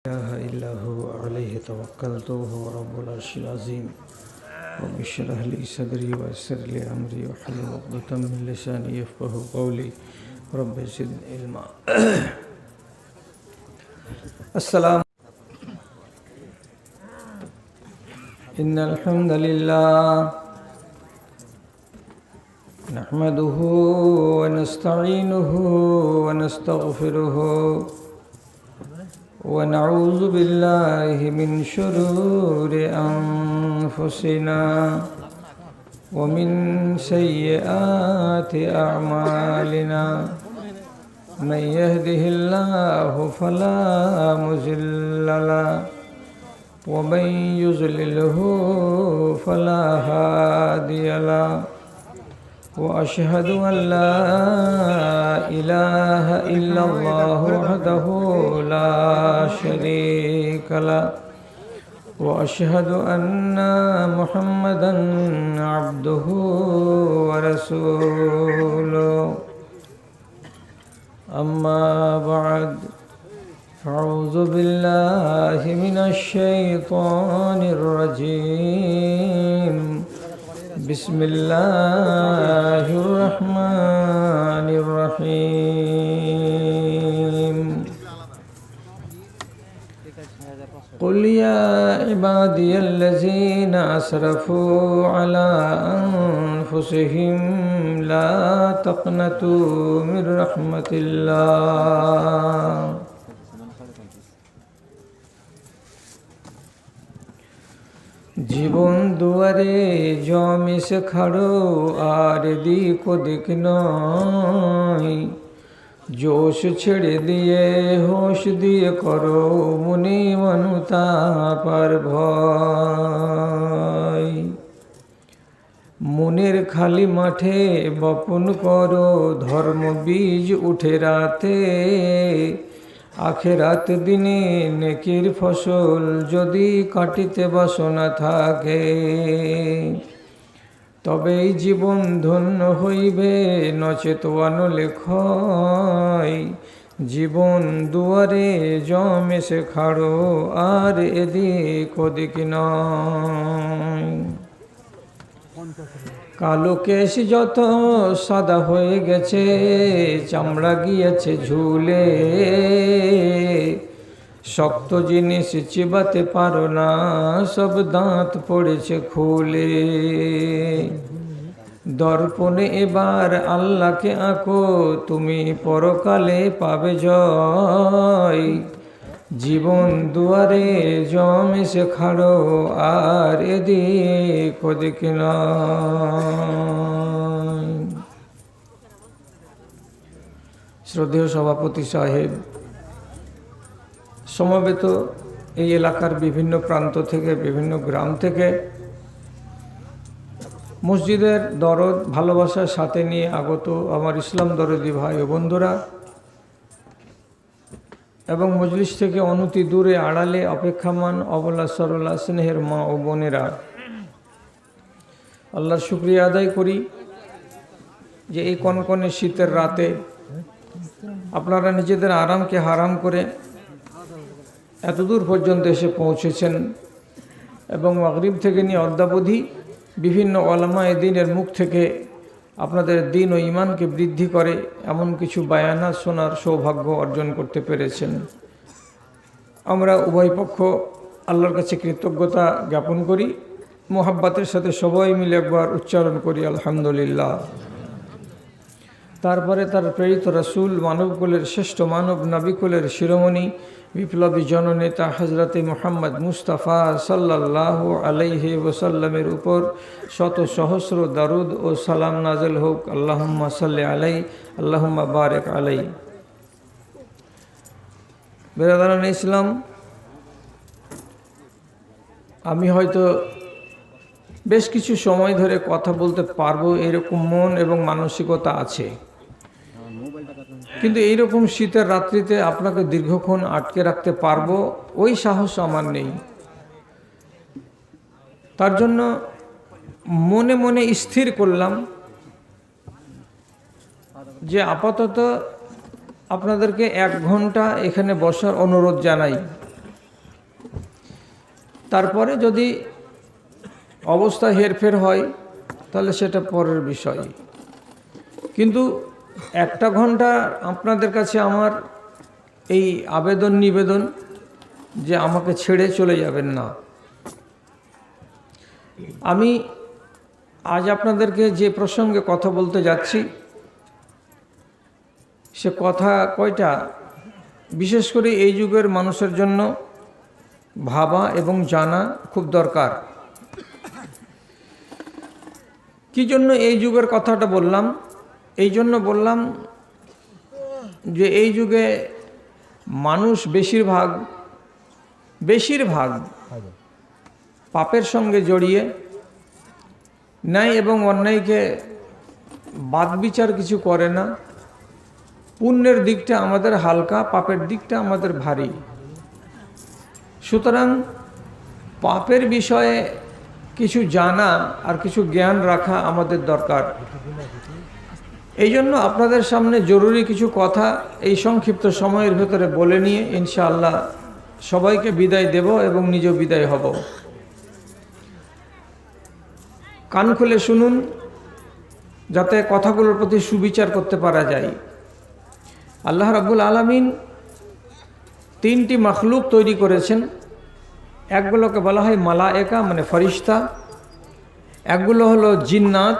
إله إلا هو عليه توكلت وهو رب العرش العظيم رب اشرح لي صدري ويسر لي أمري واحلل عقدة من لساني يفقهوا قولي رب زدني علما السلام إن الحمد لله نحمده ونستعينه ونستغفره ونعوذ بالله من شرور أنفسنا ومن سيئات أعمالنا من يهده الله فلا مضل له ومن يضلله فلا هادي له وأشهد أن لا إله إلا الله وحده لا شريك له وأشهد أن محمدا عبده ورسوله أما بعد أعوذ بالله من الشيطان الرجيم بسم الله الرحمن الرحيم قل يا عبادي الذين أسرفوا على أنفسهم لا تقنطوا من رحمة الله জীবন দুয়ারে জমিছে খাড়ো আর দিক ওদিক নয় জোশ ছেড়ে দিয়ে হোশ দিয়ে করো মুনি মনুতা পার ভয় মনের খালি মাঠে বপন করো ধর্ম বীজ উঠে রাতে আখেরাত দিনে নেকির ফসল যদি কাটিতে বাসনা থাকে তবেই জীবন ধন্য হইবে নচেত অনলে ক্ষয় জীবন দুয়ারে জমেছে খাড়ো আর এদিক ওদিক নয় কালো কেশ যত সাদা হয়ে গেছে চামড়া গিয়েছে ঝুলে শক্ত জিনিস চিবাতে পারো না সব দাঁত পড়েছে খুলে দর্পণে এবার আল্লাহকে আঁকো তুমি পরকালে পাবে জয় জীবন দুয়ারে জমেছে খাড়ো আর এদিক ওদিক নয় শ্রদ্ধেয় সভাপতি সাহেব সমবেত এই এলাকার বিভিন্ন প্রান্ত থেকে বিভিন্ন গ্রাম থেকে মসজিদের দরদ ভালোবাসার সাথে নিয়ে আগত আমার ইসলাম দরদি ভাই ও বন্ধুরা এবং মজলিস থেকে অনতি দূরে আড়ালে অপেক্ষামান অবলা সরলা স্নেহের মা ও বোনেরা আল্লাহর শুকরিয়া আদায় করি যে এই কনকনে শীতের রাতে আপনারা নিজেদের আরামকে হারাম করে এতদূর পর্যন্ত এসে পৌঁছেছেন এবং মাগরিব থেকে নিয়ে অদ্যাবধি বিভিন্ন ওলামায়ে দ্বীনের মুখ থেকে আপনাদের দ্বীন ও ঈমানকে বৃদ্ধি করে এমন কিছু বায়ানা শোনার সৌভাগ্য অর্জন করতে পেরেছেন আমরা উভয় পক্ষ আল্লাহর কাছে কৃতজ্ঞতা জ্ঞাপন করি মোহাব্বতের সাথে সবাই মিলে একবার উচ্চারণ করি আলহামদুলিল্লাহ তারপরে তার প্রেরিত রাসূল মানবকুলের শ্রেষ্ঠ মানব নবিকুলের শিরোমণি বিপ্লবী জননেতা হজরতে মুহাম্মদ মুস্তাফা সাল্লাল্লাহু আলাইহি ওয়াসাল্লামের উপর শত সহস্র দারুদ ও সালাম নাযিল হোক আল্লাহুম্মা সাল্লি আলাইহি আল্লাহুম্মা বারিক আলাইহি বিরাদারান ইসলাম আমি হয়তো বেশ কিছু সময় ধরে কথা বলতে পারবো এরকম মন এবং মানসিকতা আছে কিন্তু এইরকম শীতের রাত্রিতে আপনাকে দীর্ঘক্ষণ আটকে রাখতে পারবো ওই সাহস আমার নেই তার জন্য মনে মনে স্থির করলাম যে আপাতত আপনাদেরকে 1 ঘন্টা এখানে বসার অনুরোধ জানাই। তারপরে যদি অবস্থা হেরফের হয় তাহলে সেটা পরের বিষয়। কিন্তু 1 ঘন্টা আপনাদের কাছে আমার এই আবেদন নিবেদন যে আমাকে ছেড়ে চলে যাবেন না। আমি আজ আপনাদেরকে যে প্রসঙ্গে কথা বলতে যাচ্ছি সে কথা কয়টা বিশেষ করে এই যুগের মানুষের জন্য ভাবা এবং জানা খুব দরকার। কি জন্য এই যুগের কথাটা বললাম? এই জন্য বললাম যে এই যুগে মানুষ বেশিরভাগ পাপের সঙ্গে জড়িয়ে ন্যায় এবং অন্যায়কে বাদ বিচার কিছু করে না। পুণ্যের দিকটা আমাদের হালকা, পাপের দিকটা আমাদের ভারী। সুতরাং পাপের বিষয়ে কিছু জানা আর কিছু জ্ঞান রাখা আমাদের দরকার। এই জন্য আপনাদের সামনে জরুরি কিছু কথা এই সংক্ষিপ্ত সময়ের ভেতরে বলে নিয়ে ইনশাআল্লাহ সবাইকে বিদায় দেব এবং নিজেও বিদায় হব। কান খুলে শুনুন যাতে কথাগুলোর প্রতি সুবিচার করতে পারা যায়। আল্লাহ রাব্বুল আলামিন 3টি মাখলুক তৈরি করেছেন। একগুলোকে বলা হয় মালায়েকা মানে ফরিশতা, একগুলো হলো জিন্নাত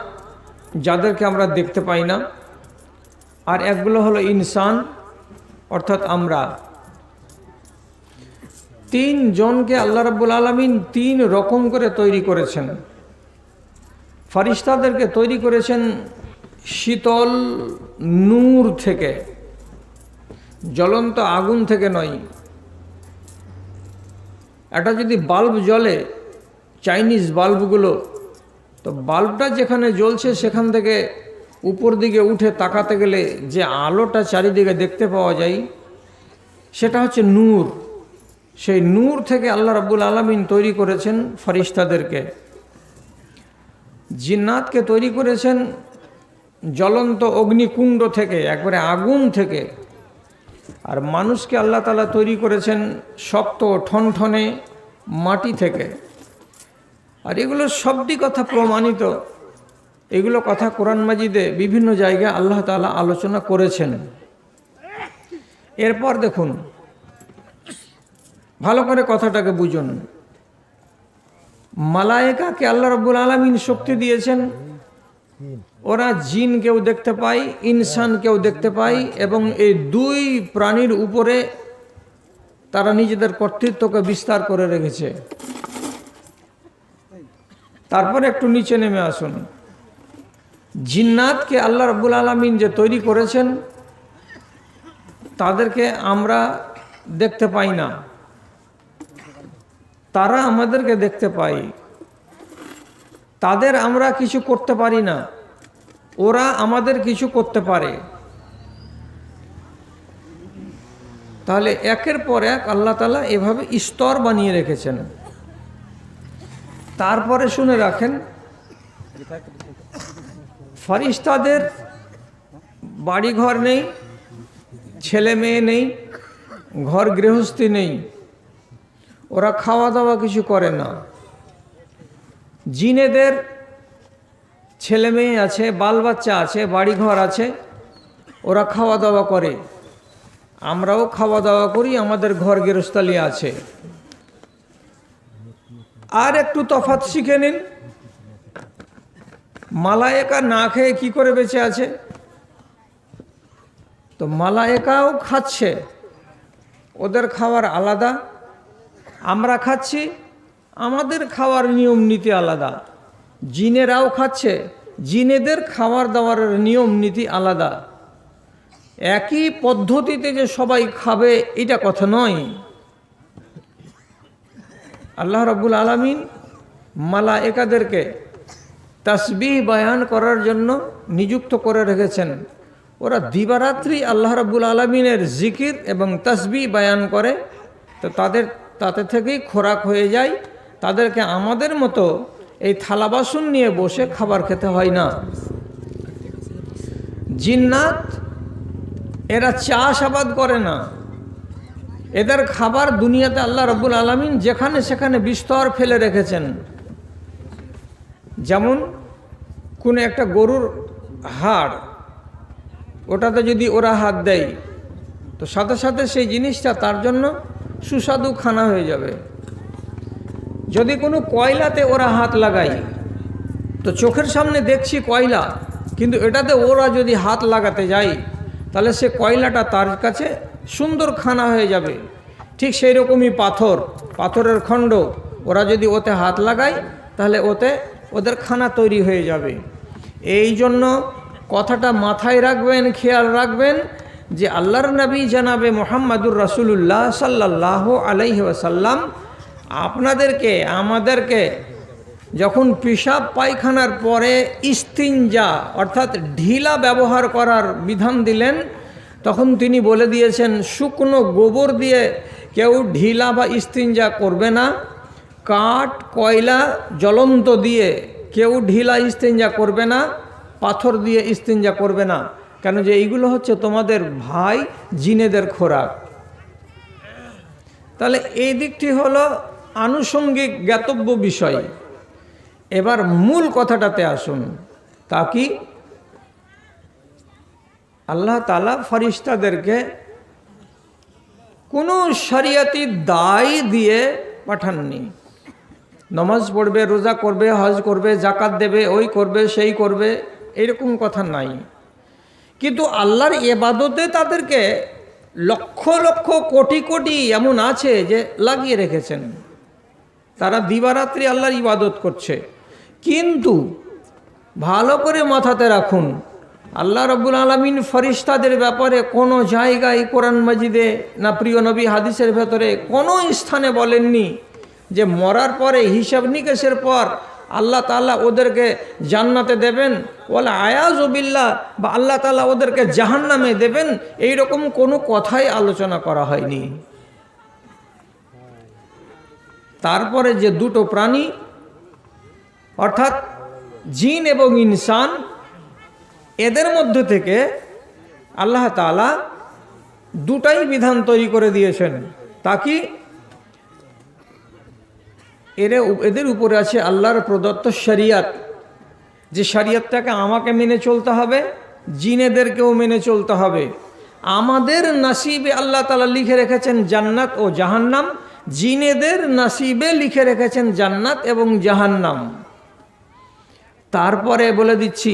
যাদেরকে আমরা দেখতে পাই না, আর একগুলো হলো ইনসান অর্থাৎ আমরা। 3 জনকে আল্লাহ রাব্বুল আলামিন 3 রকম করে তৈরি করেছেন। ফরিশতাদেরকে তৈরি করেছেন শীতল নূর থেকে, জ্বলন্ত আগুন থেকে নয়। এটা যদি বাল্ব জ্বলে, চাইনিজ বাল্বগুলো, তো বাল্বটা যেখানে জ্বলছে সেখান থেকে উপর দিকে উঠে তাকাতে গেলে যে আলোটা চারিদিকে দেখতে পাওয়া যায় সেটা হচ্ছে নূর। সেই নূর থেকে আল্লাহ রাব্বুল আলামিন তৈরি করেছেন ফরিশতাদেরকে। জিন্নাতকে তৈরি করেছেন জ্বলন্ত অগ্নিকুণ্ড থেকে, একবারে আগুন থেকে। আর মানুষকে আল্লাহ তাআলা তৈরি করেছেন শক্ত ঠনঠনে মাটি থেকে। আর এগুলো সবটি কথা প্রমাণিত, এগুলো কথা কোরআন মাজিদে বিভিন্ন জায়গায় আল্লাহ তাআলা আলোচনা করেছেন। এরপর দেখুন, ভালো করে কথাটাকে বুঝুন। মালায়েকাকে আল্লাহ রাব্বুল আলামিন শক্তি দিয়েছেন, ওরা জিন কেউ দেখতে পায়, ইনসান কেউ দেখতে পায়, এবং এই 2 প্রাণীর উপরে তারা নিজেদের কর্তৃত্বকে বিস্তার করে রেখেছে। তারপরে একটু নিচে নেমে আসুন। জিন্নাতকে আল্লাহ রাব্বুল আলামিন যে তৈরি করেছেন তাদেরকে আমরা দেখতে পাই না, তারা আমাদেরকে দেখতে পাই। তাদের আমরা কিছু করতে পারি না, ওরা আমাদের কিছু করতে পারে। তাহলে একের পর এক আল্লাহ তাআলা এভাবে স্তর বানিয়ে রেখেছেন। তারপরে শুনে রাখেন, ফরিশতাদের বাড়িঘর নেই, ছেলে মেয়ে নেই, ঘর গৃহস্থী নেই, ওরা খাওয়া দাওয়া কিছু করে না। জিনেদের ছেলে মেয়ে আছে, বাল বাচ্চা আছে, বাড়িঘর আছে, ওরা খাওয়া দাওয়া করে। আমরাও খাওয়া দাওয়া করি, আমাদের ঘর গৃহস্থালি আছে। আর একটু তফাৎ শিখে নিন, মালায়েকা না খেয়ে কি করে বেঁচে আছে? তো মালায়েকাও খাচ্ছে, ওদের খাওয়ার আলাদা, আমরা খাচ্ছি, আমাদের খাওয়ার নিয়ম নীতি আলাদা। জিনেরাও খাচ্ছে, জিনেদের খাওয়ার দাওয়ার নিয়ম নীতি আলাদা। একই পদ্ধতিতে যে সবাই খাবে এটা কথা নয়। আল্লাহ রাব্বুল আলামিন মালায়েকাদেরকে তাসবিহ বয়ান করার জন্য নিযুক্ত করে রেখেছেন। ওরা দিবারাত্রি আল্লাহ রাব্বুল আলামিনের জিকির এবং তাসবিহ বয়ান করে। তো তাতে থেকেই খোরাক হয়ে যায়। তাদেরকে আমাদের মতো এই থালা বাসন নিয়ে বসে খাবার খেতে হয় না। জিন্নাত এরা চাষাবাদ করে না, এদের খাবার দুনিয়াতে আল্লাহ রাব্বুল আলামিন যেখানে সেখানে বিস্তর ফেলে রেখেছেন। যেমন কোনো একটা গরুর হাড়, ওটাতে যদি ওরা হাত দেয় তো সাথে সাথে সেই জিনিসটা তার জন্য সুস্বাদু খানা হয়ে যাবে। যদি কোনো কয়লাতে ওরা হাত লাগায় তো চোখের সামনে দেখছি কয়লা, কিন্তু এটাতে ওরা যদি হাত লাগাতে যায় তাহলে সে কয়লাটা তার কাছে সুন্দর খানা হয়ে যাবে। ঠিক সেই রকমই পাথরের খণ্ড, ওরা যদি ওতে হাত লাগায় তাহলে ওতে ওদের খানা তৈরি হয়ে যাবে। এই জন্য কথাটা মাথায় রাখবেন, খেয়াল রাখবেন যে আল্লাহর নবী জনাবে মুহাম্মাদুর রাসূলুল্লাহ সাল্লাল্লাহু আলাইহি ওয়াসাল্লাম আপনাদেরকে আমাদেরকে যখন পেশাব পায়খানার পরে ইস্তিনজা অর্থাৎ ঢিলা ব্যবহার করার বিধান দিলেন, তখন তিনি বলে দিয়েছেন শুকনো গোবর দিয়ে কেউ ঢিলা বা ইস্তিনজা করবে না, কাঠ কয়লা জ্বলন্ত দিয়ে কেউ ঢিলা ইস্তিনজা করবে না, পাথর দিয়ে ইস্তিনজা করবে না। কেন যে এইগুলো হচ্ছে তোমাদের ভাই জিনেদের খোরাক। তাহলে এই দিকটি হলো আনুষঙ্গিক জ্ঞাতব্য বিষয়। এবার মূল কথাটাতে আসুন। তা কি? আল্লাহ তাআলা ফেরেশতাদেরকে কোনো শরিয়তি দায় দিয়ে পাঠাননি। নামাজ পড়বে, রোজা করবে, হজ করবে, যাকাত দেবে, ওই করবে, সেই করবে, এরকম কথা নাই। কিন্তু আল্লাহর ইবাদতে তাদেরকে লক্ষ লক্ষ কোটি কোটি এমন আছে যে লাগিয়ে রেখেছেন, তারা দিবারাত্রি আল্লাহর ইবাদত করছে। কিন্তু ভালো করে মাথাতে রাখুন, আল্লাহ রাব্বুল আলামিন ফেরেশতাদের ব্যাপারে কোনো জায়গায় কোরআন মাজিদে না প্রিয় নবী হাদিসের ভেতরে কোনো স্থানে বলেননি যে মরার পরে হিসাব নিকেশের পর আল্লাহ তাআলা ওদেরকে জান্নাতে দেবেন, ওয়ালা আয়াযু বিল্লাহ, বা আল্লাহ তাআলা ওদেরকে জাহান্নামে দেবেন, এই রকম কোনো কথাই আলোচনা করা হয়নি। তারপরে যে দুটো প্রাণী অর্থাৎ জিন এবং ইনসান, এদের মধ্যে থেকে আল্লাহ তাআলা দুটাই বিধান তৈরি করে দিয়েছেন। তা কি? এদের উপরে আছে আল্লাহর প্রদত্ত শরিয়ত, যে শরিয়তটাকে আমাকে মেনে চলতে হবে, জিনেদেরকেও মেনে চলতে হবে। আমাদের নসিবে আল্লাহ তাআলা লিখে রেখেছেন জান্নাত ও জাহান্নাম, জিনেদের নসিবে লিখে রেখেছেন জান্নাত এবং জাহান্নাম। তারপরে বলে দিচ্ছি,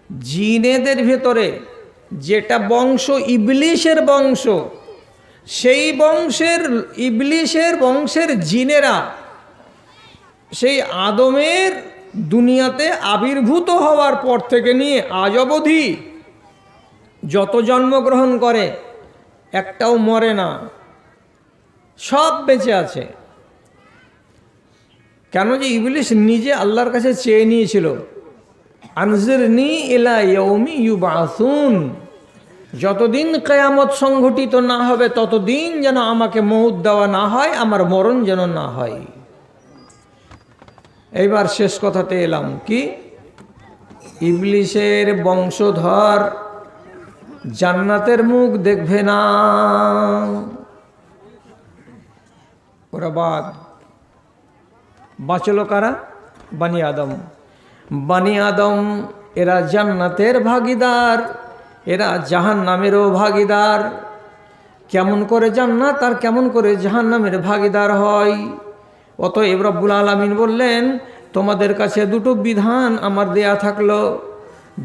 জিনেদের ভেতরে যেটা বংশ ইবলিশের বংশ, সেই ইবলিশের বংশের জিনেরা সেই আদমের দুনিয়াতে আবির্ভূত হওয়ার পর থেকে নিয়ে আজ অবধি যত জন্মগ্রহণ করে একটাও মরে না, সব বেঁচে আছে। কেন? যে ইবলিশ নিজে আল্লাহর কাছে চেয়ে নিয়েছিল, আনজিরনি ইলা ইয়াউমি ইউবাসুন, যতদিন কিয়ামত সংঘটিত না হবে ততদিন যেন আমাকে মউত দেওয়া না হয়, আমার মরণ যেন না হয়। এইবার শেষ কথাতে এলাম, কি? ইবলিশের বংশধর জান্নাতের মুখ দেখবে না। ওরা বাঁচলো কারা? বানি আদম। এরা জান্নাতের ভাগীদার, এরা জাহান্নামেরও ভাগীদার। কেমন করে জান্নাত আর কেমন করে জাহান্নামের ভাগীদার হয়? অতএব রব্বুল আলামিন বললেন, তোমাদের কাছে দুটো বিধান আমার দেয়া থাকলো,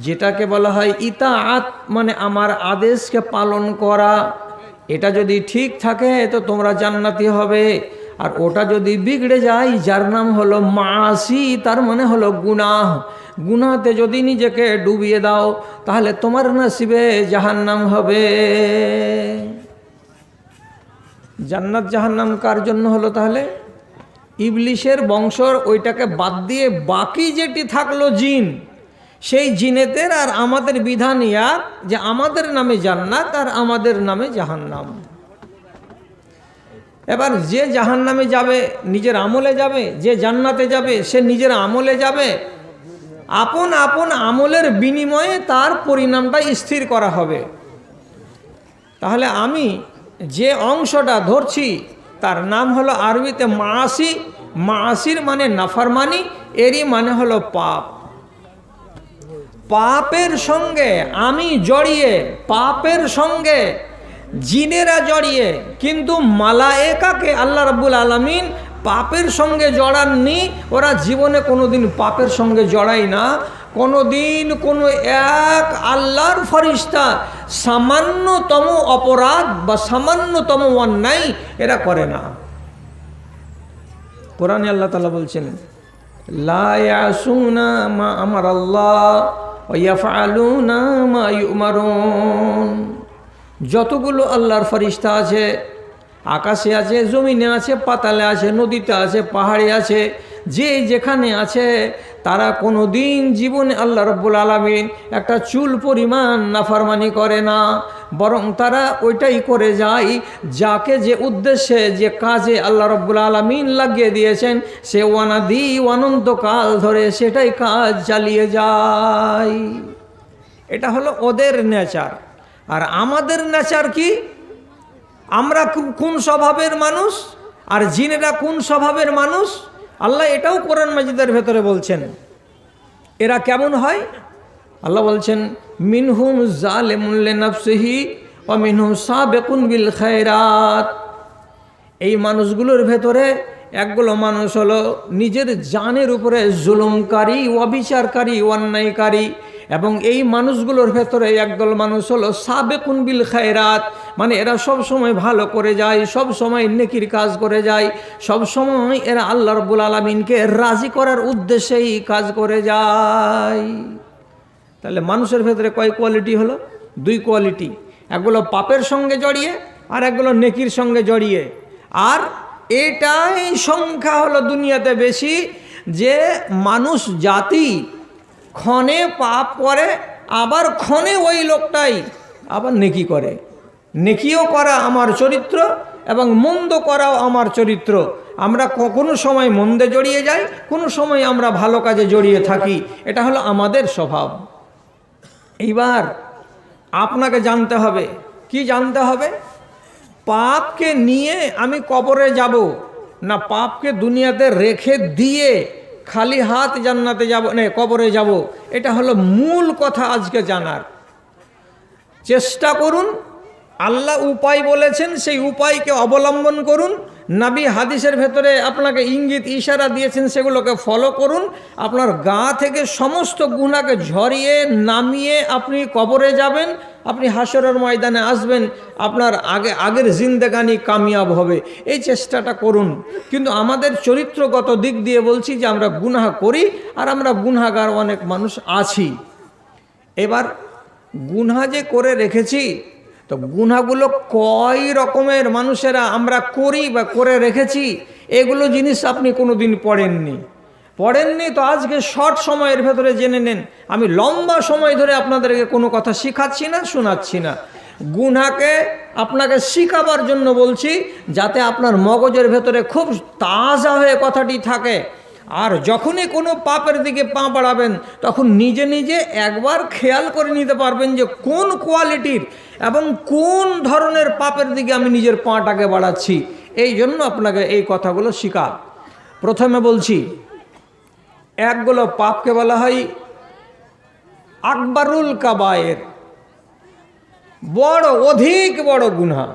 যেটাকে বলা হয় ইতাআত, মানে আমার আদেশকে পালন করা। এটা যদি ঠিক থাকে তো তোমরা জান্নাতি হবে, আর ওটা যদি বিগড়ে যায়, যার নাম হলো মাসি, তার মানে হলো গুনাহ, গুনাহতে যদি নিজেকে ডুবিয়ে দাও তাহলে তোমার নসিবে জাহান্নাম হবে। জান্নাত জাহান্নাম কার জন্য হলো তাহলে? ইবলিশের বংশর ওইটাকে বাদ দিয়ে বাকি যেটি থাকলো জিন, সেই জিনেদের আর আমাদের বিধান এক, যে আমাদের নামে জান্নাত আর আমাদের নামে জাহান্নাম। এবার যে জাহান্নামে যাবে নিজের আমলে যাবে, যে জান্নাতে যাবে সে নিজের আমলে যাবে। আপন আপন আমলের বিনিময়ে তার পরিণামটা স্থির করা হবে। তাহলে আমি যে অংশটা ধরছি তার নাম হলো আরবিতে মাসি। মাসির মানে নাফরমানি, এরই মানে হলো পাপ। পাপের সঙ্গে আমি জড়িয়ে, পাপের সঙ্গে জিনেরা জড়িয়ে, কিন্তু মালায়েকাকে আল্লাহ রাব্বুল আলামিন পাপের সঙ্গে জড়াননি। ওরা জীবনে কোনোদিন পাপের সঙ্গে জড়ায় না। কোনোদিন কোনো এক আল্লাহর ফরিস্তা সামান্যতম অপরাধ বা সামান্যতম অন্যায় এরা করে না। কোরআনে আল্লাহ তাআলা বলছেন, লা ইয়াসুনা মা আমারাল্লাহ ওয়া ইয়াফআলুনা মা ইউমারুন। যতগুলো আল্লাহর ফরিস্তা আছে, আকাশে আছে, জমিনে আছে, পাতালে আছে, নদীতে আছে, পাহাড়ে আছে, যে যেখানে আছে, তারা কোনো দিন জীবনে আল্লাহ রাব্বুল আলামিন একটা চুল পরিমাণ নাফরমানি করে না, বরং তারা ওইটাই করে যায় যাকে যে উদ্দেশ্যে, যে কাজে আল্লাহ রাব্বুল আলামিন লাগিয়ে দিয়েছেন, সে অনাদি অনন্তকাল ধরে সেটাই কাজ চালিয়ে যায়। এটা হলো ওদের নেচার। আর আমাদের নেচার কি? আমরা কোন স্বভাবের মানুষ আর জিনেরা কোন স্বভাবের মানুষ, আল্লাহ এটাও কোরআন মাজিদের ভেতরে বলছেন। এরা কেমন হয়? আল্লাহ বলছেন, মিনহুম জালিমুন লিনাফসিহি ওয়া মিনহুম সাবিকুন বিল খায়রাত। এই মানুষগুলোর ভেতরে একগুলো মানুষ হলো নিজের জানের উপরে জুলুমকারী, অবিচারকারী, অন্যায়কারী। এবং এই মানুষগুলোর ভেতরে একদল মানুষ হলো সাবেকুন বিল খায়রাত, মানে এরা সব সময় ভালো করে যায়, সব সময় নেকির কাজ করে যায়, সব সময় এরা আল্লাহ রাব্বুল আলামিনকে রাজি করার উদ্দেশ্যেই কাজ করে যায়। তাহলে মানুষের ভেতরে কয় কোয়ালিটি হলো? দুই কোয়ালিটি। একগুলো পাপের সঙ্গে জড়িয়ে আর একগুলো নেকির সঙ্গে জড়িয়ে। আর এটাই সংখ্যা হলো দুনিয়াতে বেশি, যে মানুষ জাতি ক্ষণে পাপ করে, আবার ক্ষণে ওই লোকটাই আবার নেকি করে। নেকিও করা আমার চরিত্র এবং মন্দ করাও আমার চরিত্র। আমরা কোনো সময় মন্দে জড়িয়ে যাই, কোনো সময় আমরা ভালো কাজে জড়িয়ে থাকি। এটা হলো আমাদের স্বভাব। এইবার আপনাকে জানতে হবে, কি জানতে হবে? পাপকে নিয়ে আমি কবরে যাব না, পাপকে দুনিয়াতে রেখে দিয়ে খালি হাত জান্নাতে যাব না কবরে যাব? এটা হলো মূল কথা আজকে জানার। চেষ্টা করুন, আল্লাহ উপায় বলেছেন সেই উপায়কে অবলম্বন করুন। নবী হাদিসের ভেতরে আপনাকে ইঙ্গিত ইশারা দিয়েছেন, সেগুলোকে ফলো করুন। আপনার গা থেকে সমস্ত গুনাহকে ঝরিয়ে নামিয়ে আপনি কবরে যাবেন, আপনি হাসরের ময়দানে আসবেন, আপনার আগের জিন্দেগানি কামিয়াব হবে। এই চেষ্টাটা করুন। কিন্তু আমাদের চরিত্রগত দিক দিয়ে বলছি যে আমরা গুনাহ করি, আর আমরা গুনাহগার অনেক মানুষ আছি। এবার গুনাহ যে করে রেখেছি, তো গুনাহগুলো কয় রকমের মানুষেরা আমরা করি বা করে রেখেছি, এগুলো জিনিস আপনি কোনো দিন পড়েননি তো আজকে শর্ট সময়ের ভেতরে জেনে নেন। আমি লম্বা সময় ধরে আপনাদেরকে কোনো কথা শিখাচ্ছি না, শোনাচ্ছি না। গুনাহকে আপনাকে শিখাবার জন্য বলছি, যাতে আপনার মগজের ভেতরে খুব তাজা হয়ে কথাটি থাকে। আর যখনই কোনো পাপের দিকে পা বাড়াবেন, তখন নিজে নিজে একবার খেয়াল করে নিতে পারবেন যে কোন কোয়ালিটির এবং কোন ধরনের পাপের দিকে আমি নিজের পাটাকে বাড়াচ্ছি। এই জন্য আপনাকে এই কথাগুলো শিখা। প্রথমে বলছি, একগুলো পাপকে বলা হয় আকবরুল কাবায়ের, বড় অধিক বড় গুনাহ,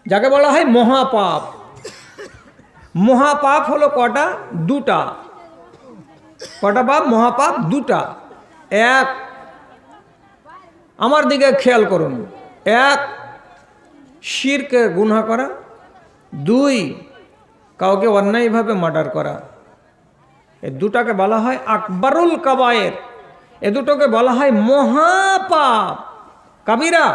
যাকে বলা হয় মহাপাপ। মহাপাপ হলো কটা? দুটা। কটা পাপ? মহাপাপ দুটা। এক, আমার দিকে খেয়াল করুন, এক শিরকে গুনাহ করা, দুই কাউকে অন্যায়ভাবে মার্ডার করা। এই দুটাকে বলা হয় আকবরুল কাবায়ের, এ দুটোকে বলা হয় মহাপাপ, কাবিরা।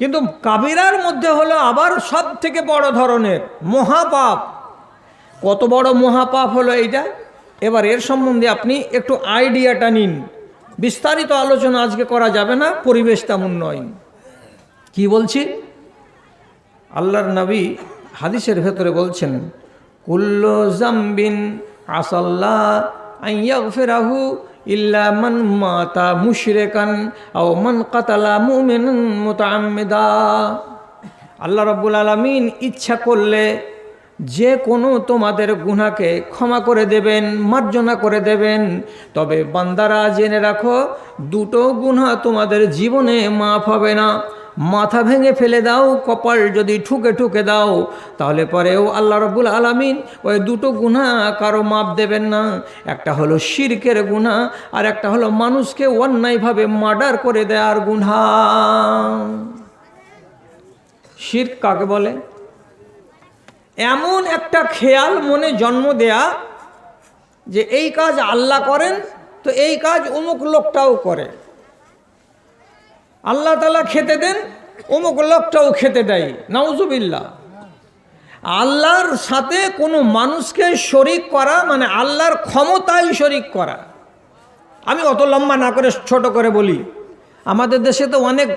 কিন্তু কাবিরার মধ্যে হলো আবার সব থেকে বড় ধরনের মহাপাপ। কত বড় মহাপাপ হলো এইটা? এবার এর সম্বন্ধে আপনি একটু আইডিয়াটা নিন। বিস্তারিত আলোচনা আজকে করা যাবে না, পরিবেশ তেমন নয়। কি বলছি? আল্লাহর নবী হাদিসের ভেতরে বলছেন, কুল্লু জামবিন আসাল্লাহ আন ইয়াগফিরাহু ইল্লা মান মাতা মুশরিকান আও মান কাতালা মুমিনান মুতাআম্মিদা। আল্লাহ রাব্বুল আলামিন ইচ্ছা করলে যে কোনো তোমাদের গুনাহকে ক্ষমা করে দেবেন, মার্জনা করে দেবেন। তবে বান্দারা জেনে রাখো, দুটো গুনাহ তোমাদের জীবনে মাফ হবে না। মাথা ভেঙে ফেলে দাও, কপাল যদি ঠুকে ঠুকে দাও, তাহলে পরেও আল্লাহ রাব্বুল আলামিন ওই দুটো গুনাহ কারো মাপ দেবেন না। একটা হলো শিরকের গুনাহ, আর একটা হলো মানুষকে অন্যায়ভাবে মার্ডার করে দেওয়ার গুনাহ। শিরক কাকে বলে? এমন একটা খেয়াল মনে জন্ম দেয়া যে এই কাজ আল্লাহ করেন, তো এই কাজ অমুক লোকটাও করে। আল্লাহ তাআলা খেতে দেন, অমুক লোকটাও খেতে দেয়, নাউজুবিল্লাহ। আল্লাহর সাথে কোনো মানুষকে শরিক করা মানে আল্লাহর ক্ষমতায় শরিক করা। আমি অত লম্বা না করে ছোট করে বলি, আমাদের দেশে তো অনেক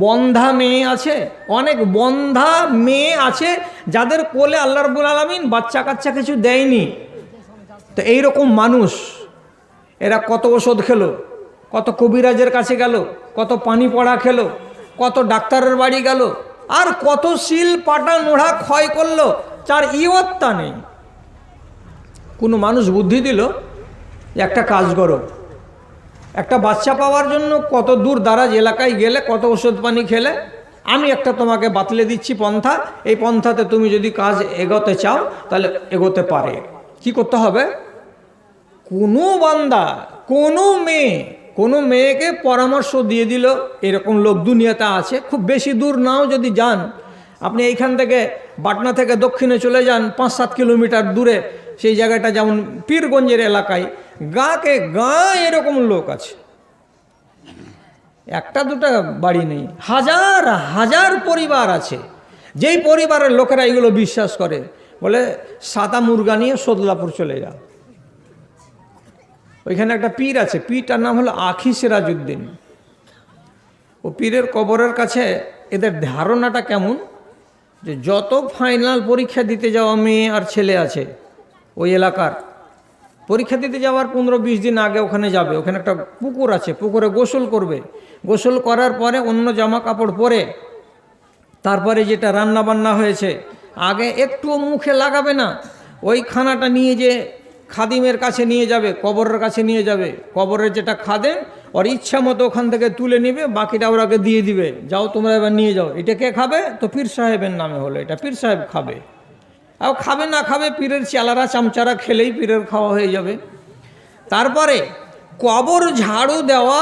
বন্ধা মেয়ে আছে, অনেক বন্ধা মেয়ে আছে যাদের কোলে আল্লাহ রাব্বুল আলামিন বাচ্চা কাচ্চা কিছু দেয়নি। তো এইরকম মানুষ, এরা কত ওষুধ খেলো, কত কবিরাজের কাছে গেল, কত পানি পড়া খেলো, কত ডাক্তারের বাড়ি গেল, আর কত শিল পাটা নোড়া ক্ষয় করলো, যার ইয়ত্তা নেই। কোনো মানুষ বুদ্ধি দিল একটা কাজ করো, একটা বাচ্চা পাওয়ার জন্য কত দূর দারাজ এলাকায় গেলে, কত ওষুধ পানি খেলে, আমি একটা তোমাকে বাতলে দিচ্ছি পন্থা, এই পন্থাতে তুমি যদি কাজ এগোতে চাও তাহলে এগোতে পারে। কি করতে হবে? কোনো বান্দা, কোনো মেয়েকে পরামর্শ দিয়ে দিল, এরকম লোক দুনিয়াতে আছে। খুব বেশি দূর নাও যদি যান, আপনি এইখান থেকে পাটনা থেকে দক্ষিণে চলে যান 5-7 কিলোমিটার দূরে, সেই জায়গাটা যেমন পীরগঞ্জের এলাকায়, গাঁকে গাঁ এরকম লোক আছে। একটা দুটা বাড়ি নেই, হাজার হাজার পরিবার আছে। যেই পরিবারের লোকেরা এগুলো বিশ্বাস করে, বলে সাদা মুরগা নিয়ে সোদলাপুর চলে যা। ওইখানে একটা পীর আছে, পীরটার নাম হলো আখি সিরাজউদ্দিন। ও পীরের কবরের কাছে এদের ধারণাটা কেমন, যে যত ফাইনাল পরীক্ষা দিতে যাওয়া মেয়ে আর ছেলে আছে ওই এলাকার, পরীক্ষা দিতে যাওয়ার 15-20 দিন আগে ওখানে যাবে। ওখানে একটা পুকুর আছে, পুকুরে গোসল করবে। গোসল করার পরে অন্য জামা কাপড় পরে, তারপরে যেটা রান্না বান্না হয়েছে আগে একটুও মুখে লাগাবে না। ওই খানাটা নিয়ে যে খাদিমের কাছে নিয়ে যাবে, কবরের কাছে নিয়ে যাবে। কবরের যেটা খাদেম, ওর ইচ্ছা মতো ওখান থেকে তুলে নিবে, বাকিটা ওরাকে দিয়ে দিবে, যাও তোমরা এবার নিয়ে যাও। এটা কে খাবে? তো পীর সাহেবের নামে হলো, এটা পীর সাহেব খাবে। আর খাবে না খাবে, পীরের চেলারা চামচারা খেলেই পীরের খাওয়া হয়ে যাবে। তারপরে কবর ঝাড়ু দেওয়া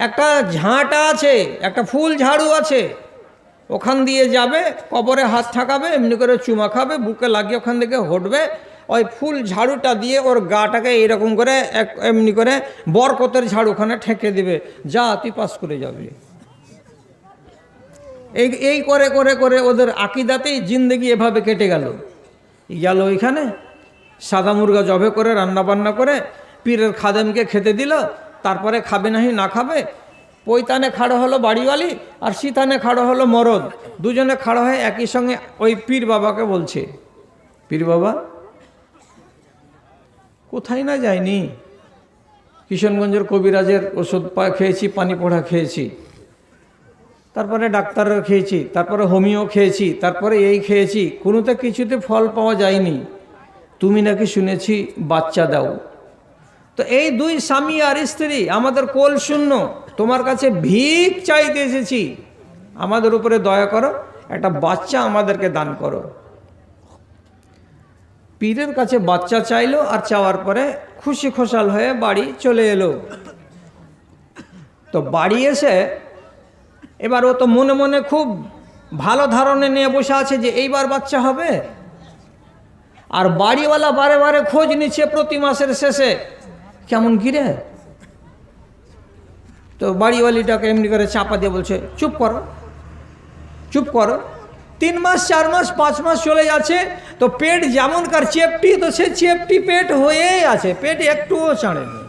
একটা ঝাঁটা আছে, একটা ফুল ঝাড়ু আছে, ওখান দিয়ে যাবে, কবরে হাত ঠাকাবে, এমনি করে চুমা খাবে, বুকে লাগিয়ে ওখান থেকে হটবে। ওই ফুল ঝাড়ুটা দিয়ে ওর গাটাকে এরকম করে এমনি করে বরকতের ঝাড়ু ওখানে ঠেকে দিবে, যা তুই পাস করে যাবে। এই করে করে করে ওদের আকিদাতেই জিন্দেগি এভাবে কেটে গেল। ওইখানে সাদা মুরগা জবে করে রান্না বান্না করে পীরের খাদেমকে খেতে দিল, তারপরে খাবে নাহি না খাবে। পৈতানে খাড়ো হলো বাড়িওয়ালি, আর শীতানে খাড়ো হলো মরদ। দুজনে খাড়ো হয়ে একই সঙ্গে ওই পীর বাবাকে বলছে, পীর বাবা কোথায় না যায়নি, কিশনগঞ্জের কবিরাজের ওষুধ খেয়েছি, পানি পোড়া খেয়েছি, তারপরে ডাক্তারের খেয়েছি, তারপরে হোমিও খেয়েছি, তারপরে এই খেয়েছি, কোনোতে কিছুতে ফল পাওয়া যায়নি। তুমি নাকি শুনেছি বাচ্চা দাও। তো এই দুই স্বামী আর স্ত্রী আমাদের কোল শূন্য, তোমার কাছে ভিক চাইতে এসেছি, আমাদের উপরে দয়া করো, একটা বাচ্চা আমাদেরকে দান করো। পীরের কাছে বাচ্চা চাইলো, আর চাওয়ার পরে খুশি খোশাল হয়ে বাড়ি চলে এলো। তো বাড়ি এসে এবার ও তো মনে মনে খুব ভালো ধারণা নিয়ে বসে আছে যে এইবার বাচ্চা হবে। আর বাড়িওয়ালা বারে বারে খোঁজ নিচ্ছে প্রতি মাসের শেষে, কেমন কি রে। তো বাড়িওয়ালিটাকে এমনি করে চাপা দিয়ে বলছে, চুপ করো চুপ করো। 3 মাস 4 মাস 5 মাস চলে যাচ্ছে, তো পেট যেমনকার চেপটি, তো সে চেপটি পেট হয়েই আছে, পেট একটুও ছাড়েনি,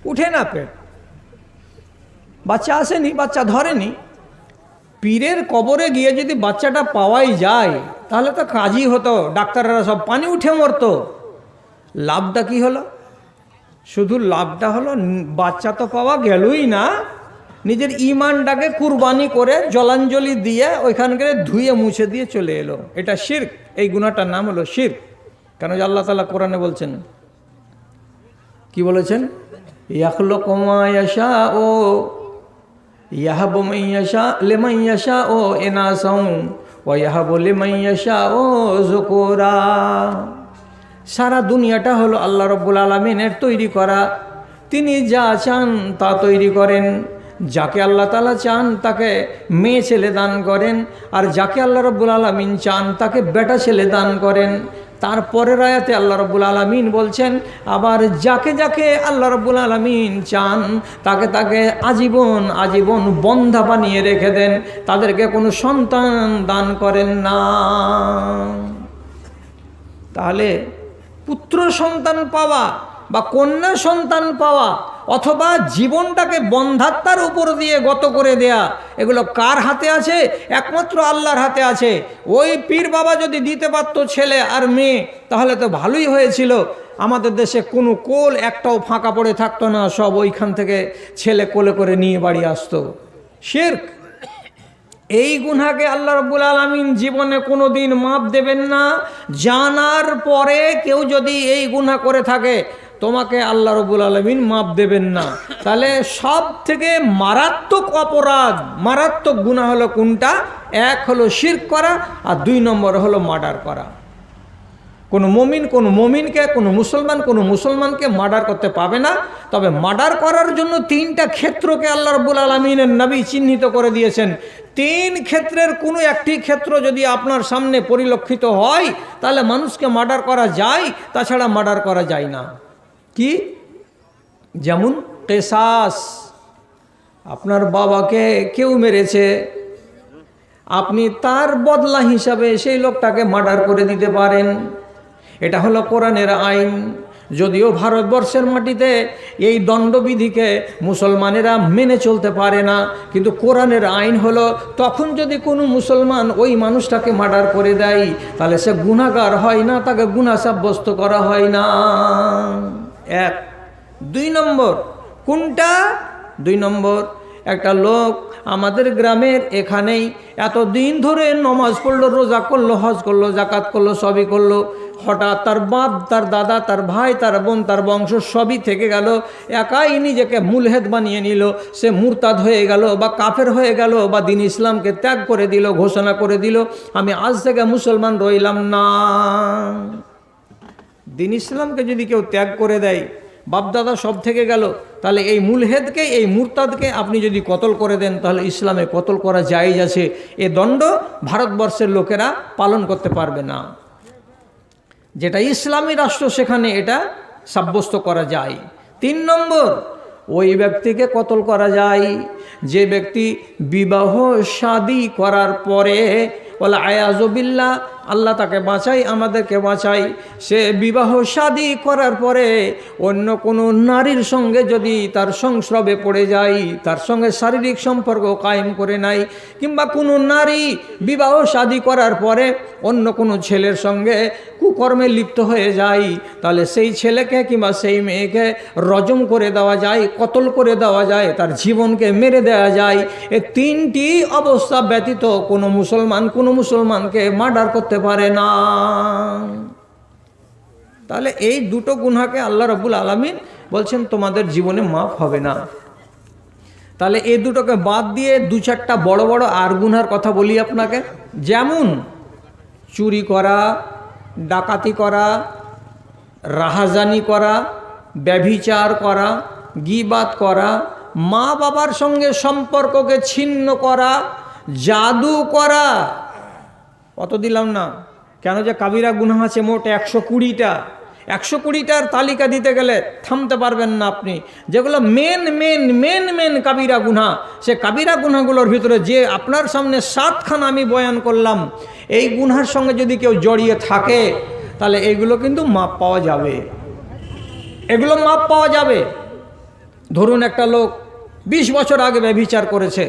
উঠে না পেট, বাচ্চা আসেনি, বাচ্চা ধরেনি। পীরের কবরে গিয়ে যদি বাচ্চাটা পাওয়াই যায় তাহলে তো কাজই হতো, ডাক্তাররা সব পানি উঠে মরতো। লাভটা কি হলো? শুধু লাভটা হলো বাচ্চা তো পাওয়া গেলই না, নিজের ইমানটাকে কুরবানি করে জলাঞ্জলি দিয়ে ওইখানকার ধুয়ে মুছে দিয়ে চলে এলো। এটা শিরক। এই গুনাহটার নাম হলো শিরক। কেন যে আল্লাহ তাআলা কোরআনে বলছেন, কি বলেছেন? ইয়াখলুকু মা ইয়াশাউ ইয়াহাবু মান ইয়াশা লিমান ইয়াশাউ ইনাসাও ওয়া ইয়াহাবু লিমান ইয়াশাউ যুকুরা। সারা দুনিয়াটা হলো আল্লাহ রাব্বুল আলামিনের তৈরি করা। তিনি যা চান তা তৈরি করেন। যাকে আল্লাহ তাআলা চান তাকে মেয়ে ছেলে দান করেন, আর যাকে আল্লাহ রাব্বুল আলামিন চান তাকে বেটা ছেলে দান করেন। তারপরের আয়াতে আল্লাহ রাব্বুল আলামিন বলছেন, আবার যাকে যাকে আল্লাহ রাব্বুল আলামিন চান তাকে তাকে আজীবন আজীবন বন্ধা বানিয়ে রেখে দেন, তাদেরকে কোনো সন্তান দান করেন না। তাহলে পুত্র সন্তান পাওয়া বা কন্যা সন্তান পাওয়া অথবা জীবনটাকে বন্ধাত্মার উপর দিয়ে গত করে দেয়া, এগুলো কার হাতে আছে? একমাত্র আল্লাহর হাতে আছে। ওই পীর বাবা যদি দিতে পারতো ছেলে আর মেয়ে তাহলে তো ভালোই হয়েছিল। আমাদের দেশে কোনো কোল একটাও ফাঁকা পড়ে থাকতো না, সব ওইখান থেকে ছেলে কোলে করে নিয়ে বাড়ি আসতো। শিরক। এই গুনাহকে আল্লাহ রাব্বুল আলামিন জীবনে কোনো দিন মাপ দেবেন না। জানার পরে কেউ যদি এই গুনাহ করে থাকে তোমাকে আল্লাহ রাব্বুল আলামিন মাপ দেবেন না। তাহলে সব থেকে মারাত্মক অপরাধ, মারাত্মক গুনাহ হলো কোনটা? এক হলো শিরক করা, আর 2 নম্বর হলো মার্ডার করা। কোনো মুমিনকে কোনো মুসলমানকে মার্ডার করতে পাবে না। তবে মার্ডার করার জন্য 3টা ক্ষেত্রকে আল্লাহ রাব্বুল আলামিনের নবী চিহ্নিত করে দিয়েছেন। 3 ক্ষেত্রের কোনো একটি ক্ষেত্র যদি আপনার সামনে পরিলক্ষিত হয় তাহলে মানুষকে মার্ডার করা যায়, তাছাড়া মার্ডার করা যায় না। কি? যেমন কিসাস। আপনার বাবাকে কেউ মেরেছে, আপনি তার বদলা হিসাবে সেই লোকটাকে মার্ডার করে দিতে পারেন। এটা হলো কোরআনের আইন। যদিও ভারতবর্ষের মাটিতে এই দণ্ডবিধিকে মুসলমানেরা মেনে চলতে পারে না, কিন্তু কোরআনের আইন হলো তখন যদি কোনো মুসলমান ওই মানুষটাকে মার্ডার করে দেয় তাহলে সে গুনাহগার হয় না, তাকে গুনাহ সাব্যস্ত করা হয় না। 1। 2 নম্বর কোনটা? 2 নম্বর, একটা লোক আমাদের গ্রামের এখানেই এতদিন ধরে নমাজ পড়লো, রোজা করলো, হজ করলো, জাকাত করলো, সবই করলো। হঠাৎ তার বাপ, তার দাদা, তার ভাই, তার বোন, তার বংশ সবই থেকে গেল। একাই নিজেকে মুলহেদ বানিয়ে নিল। সে মুরতাদ হয়ে গেল বা কাফের হয়ে গেল বা দিন ইসলামকে ত্যাগ করে দিল, ঘোষণা করে দিল আমি আজ থেকে মুসলমান রইলাম না। দিন ইসলামকে যদি কেউ ত্যাগ করে দেয়, বাপদাদা সব থেকে গেল, তাহলে এই মুলহেদকে, এই মুরতাদকে আপনি যদি কতল করে দেন তাহলে ইসলামে কতল করা জায়েজ আছে। এ দণ্ড ভারতবর্ষের লোকেরা পালন করতে পারবে না। যেটা ইসলামী রাষ্ট্র সেখানে এটা সাব্যস্ত করা যায়। 3 নম্বর, ওই ব্যক্তিকে কতল করা যায় যে ব্যক্তি বিবাহ শাদী করার পরে, বলে আয়াজুবিল্লাহ, আল্লাহ তাকে বাঁচাই, আমাদেরকে বাঁচাই, সে বিবাহ শাদী করার পরে অন্য কোনো নারীর সঙ্গে যদি তার সংস্রবে পড়ে যায়, তার সঙ্গে শারীরিক সম্পর্ক কায়েম করে নাই, কিংবা কোনো নারী বিবাহ শাদী করার পরে অন্য কোনো ছেলের সঙ্গে কুকর্মে লিপ্ত হয়ে যায়, তাহলে সেই ছেলেকে কিংবা সেই মেয়েকে রজম করে দেওয়া যায়, কতল করে দেওয়া যায়, তার জীবনকে মেরে দেওয়া যায়। এই 3টি অবস্থা ব্যতীত কোনো মুসলমানকে মার্ডার করতে পারে না। তাহলে এই 2টো গুনাহকে আল্লাহ রাব্বুল আলামিন বলছেন তোমাদের জীবনে মাফ হবে না। তাহলে এই 2টোকে বাদ দিয়ে 2-4টা বড় বড় আর গুনার কথা বলি আপনাকে। যেমন চুরি করা, ডাকাতি করা, রাহাজানি করা, ব্যভিচার করা, গীবাত করা, মা বাবার সঙ্গে সম্পর্ককে ছিন্ন করা, জাদু করা। কত দিলাম না? কেন যে কাবিরা গুনাহ আছে মোট 120টা। 120টার তালিকা দিতে গেলে থামতে পারবেন না আপনি। যেগুলো মেন কাবিরা গুনাহ, সে কাবিরা গুনাহগুলোর ভিতরে যে আপনার সামনে 7খানা আমি বয়ান করলাম, এই গুনাহের সঙ্গে যদি কেউ জড়িয়ে থাকে তাহলে এগুলো কিন্তু মাপ পাওয়া যাবে। এগুলো মাপ পাওয়া যাবে। ধরুন একটা লোক 20 বছর আগে ব্যভিচার করেছে,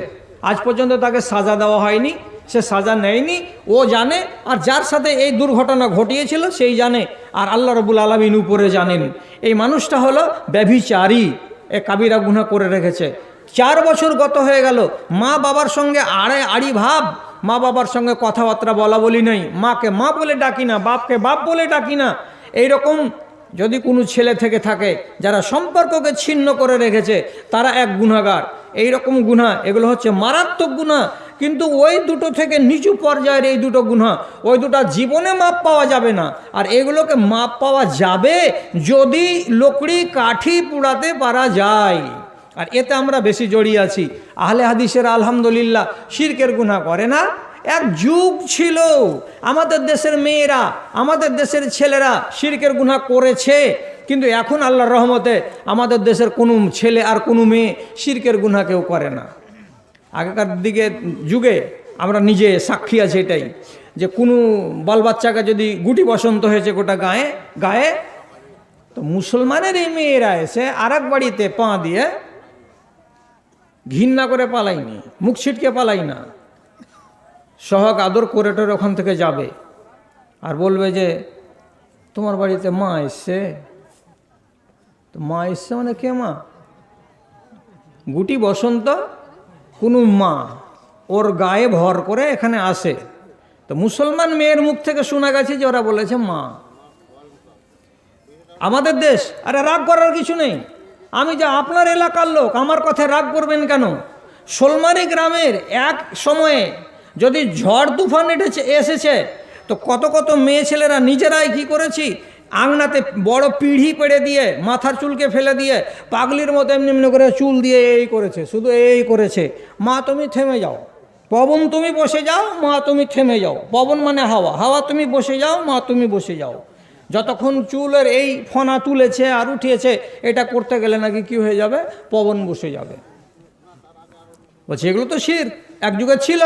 আজ পর্যন্ত তাকে সাজা দেওয়া হয়নি, সে সাজা নেয়নি, ও জানে, আর যার সাথে এই দুর্ঘটনা ঘটিয়েছিল সেই জানে, আর আল্লাহ রাব্বুল আলামিন উপরে জানেন। এই মানুষটা হলো ব্যভিচারী, এ কাবিরা গুনাহ করে রেখেছে। 4 বছর গত হয়ে গেল, মা বাবার সঙ্গে আড়ি ভাব, মা বাবার সঙ্গে কথাবার্তা বলা বলি নেই, মাকে মা বলে ডাকি না, বাপকে বাপ বলে ডাকি না। এইরকম যদি কোনো ছেলে থেকে থাকে যারা সম্পর্ককে ছিন্ন করে রেখেছে, তারা এক গুনাহগার। এইরকম গুনাহ, এগুলো হচ্ছে মারাত্মক গুনাহ। কিন্তু ওই দুটো থেকে নিচু পর্যায়ের এই দুটো গুনাহ, ওই দুটো জীবনে মাপ পাওয়া যাবে না। আর এগুলোকে মাপ পাওয়া যাবে যদি লকড়ি কাঠি পুড়াতে পারা যায়। আর এতে আমরা বেশি জড়িয়ে আছি। আহলে হাদিসেরা আলহামদুলিল্লাহ শিরকের গুনাহ করে না। এক যুগ ছিল আমাদের দেশের মেয়েরা, আমাদের দেশের ছেলেরা শিরকের গুনাহ করেছে, কিন্তু এখন আল্লাহর রহমতে আমাদের দেশের কোনো ছেলে আর কোনো মেয়ে শিরকের গুনাহ কেউ করে না। আগেকার যুগে আমরা নিজে সাক্ষী আছি এটাই, যে কোনো বাল বাচ্চাকে যদি গুটি বসন্ত হয়েছে গোটা গায়ে, তো মুসলমানের এই মেয়েরা এসে আর এক বাড়িতে পা দিয়ে ঘৃণা করে পালাইনি, মুখ ছিটকে পালাই না, সহগ আদর করে টোরে ওখান থেকে যাবে আর বলবে যে তোমার বাড়িতে মা এসছে। তো মা এসছে মানে কে মা? গুটি বসন্ত কোনো মা ওর গায়ে ভর করে এখানে আসে। তো মুসলমান মেয়ের মুখ থেকে শোনা গেছে যে ওরা বলেছে মা। আমাদের দেশ, আরে রাগ করার কিছু নেই, আমি যে আপনার এলাকার লোক, আমার কথায় রাগ করবেন কেন? শোলমারি গ্রামের এক সময়ে যদি ঝড় তুফান এসেছে, তো কত কত মেয়ে ছেলেরা নিজেরাই কি করেছি, আংনাতে বড় পিঢ়ি পেড়ে দিয়ে মাথার চুলকে ফেলে দিয়ে পাগলির মতো এমনি এমনি করে চুল দিয়ে এই করেছে, শুধু এই করেছে। মা তুমি থেমে যাও, পবন তুমি বসে যাও, মা তুমি থেমে যাও। পবন মানে হাওয়া, হাওয়া তুমি বসে যাও, মা তুমি বসে যাও। যতক্ষণ চুলের এই ফনা তুলেছে আর উঠিয়েছে, এটা করতে গেলে নাকি কি হয়ে যাবে, পবন বসে যাবে। বলছে এগুলো তো শিরক, এক যুগে ছিল।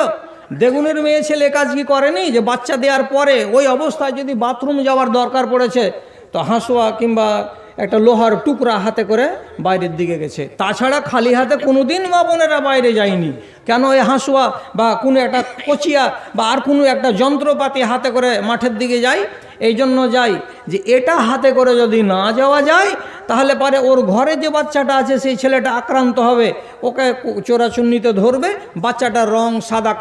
দেগুনের মেয়ে ছেলে কাজ কি করেনি, যে বাচ্চা দেওয়ার পরে ওই অবস্থায় যদি বাথরুম যাওয়ার দরকার পড়েছে, তো হাঁসুয়া কিংবা একটা লোহার টুকরা হাতে করে বাইরের দিকে গেছে। তাছাড়া খালি হাতে কোনোদিন মা বোনেরা বাইরে যায়নি। কেন? এই হাঁসুয়া বা কোনো একটা কচিয়া বা আর কোনো একটা যন্ত্রপাতি হাতে করে মাঠের দিকে যায়। এই জন্য যাই যে এটা হাতে করে যদি না যাওয়া যায়, তাহলে পরে ওর ঘরে যে বাচ্চাটা আছে সেই ছেলেটা আক্রান্ত হবে, ওকে চোরাচুন্নিতে ধরবে, বাচ্চাটার রং সাদা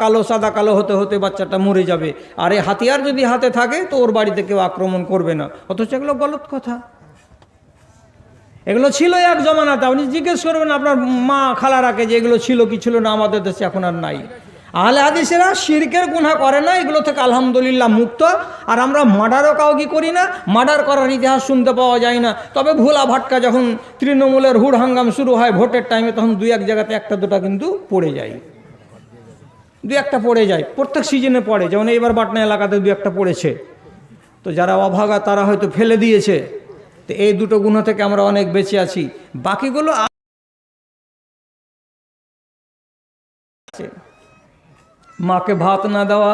কালো হতে হতে বাচ্চাটা মরে যাবে। আর এই হাতিয়ার যদি হাতে থাকে তো ওর বাড়িতে কেউ আক্রমণ করবে না। অথচ এগুলো গলত কথা। এগুলো ছিল এক জমানাতে। আপনি জিজ্ঞেস করবেন আপনার মা খালারাকে যে এগুলো ছিল কি ছিল না, আমাদের দেশে এখন আর নাই। আহলে হাদিসেরা শিরকের গুনাহ করে না, এগুলো থেকে আলহামদুলিল্লাহ মুক্ত। আর আমরা মার্ডারও কাউ কি করি না, মার্ডার করার ইতিহাস শুনতে পাওয়া যায় না। তবে ভোলা ভাটকা যখন তৃণমূলের হুড় হাঙ্গাম শুরু হয় ভোটের টাইমে, তখন দুই এক জায়গাতে একটা দুটা কিন্তু পড়ে যায়, দুই একটা পড়ে যায়, প্রত্যেক সিজনে পড়ে। যেমন এইবার পাটনা এলাকাতে দুই একটা পড়েছে। তো যারা অভাগা তারা হয়তো ফেলে দিয়েছে। তো এই দুটো গুনাহ থেকে আমরা অনেক বেঁচে আছি। বাকিগুলো মাকে ভাত না দেওয়া,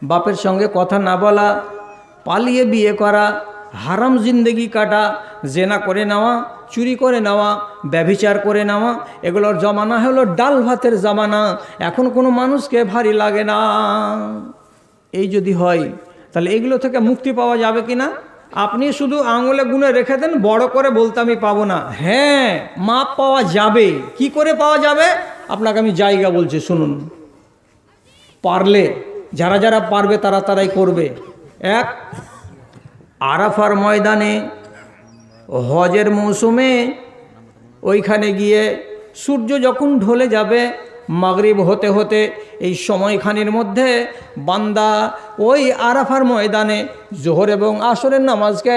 বাপের সঙ্গে কথা না বলা, পালিয়ে বিয়ে করা, হারাম জিন্দেগি কাটা, জেনা করে নেওয়া, চুরি করে নেওয়া, ব্যভিচার করে নেওয়া, এগুলোর জমানা হলো ডাল ভাতের জমানা। এখন কোনো মানুষকে ভারী লাগে না। এই যদি হয় তাহলে এগুলো থেকে মুক্তি পাওয়া যাবে কি না? আপনি শুধু আঙুলে গুনে রেখে দেন, বড় করে বলতে আমি পাবো না। হ্যাঁ, মাপ পাওয়া যাবে। কি করে পাওয়া যাবে? আপনাকে আমি জায়গা বলছি, শুনুন। পারলে যারা যারা পারবে তারা তারাই করবে। এক, আরাফার ময়দানে হজের মৌসুমে ওইখানে গিয়ে সূর্য যখন ঢলে যাবে, মাগরিব হতে হতে এই সময়খানির মধ্যে বান্দা ওই আরাফার ময়দানে জোহর এবং আসরের নামাজকে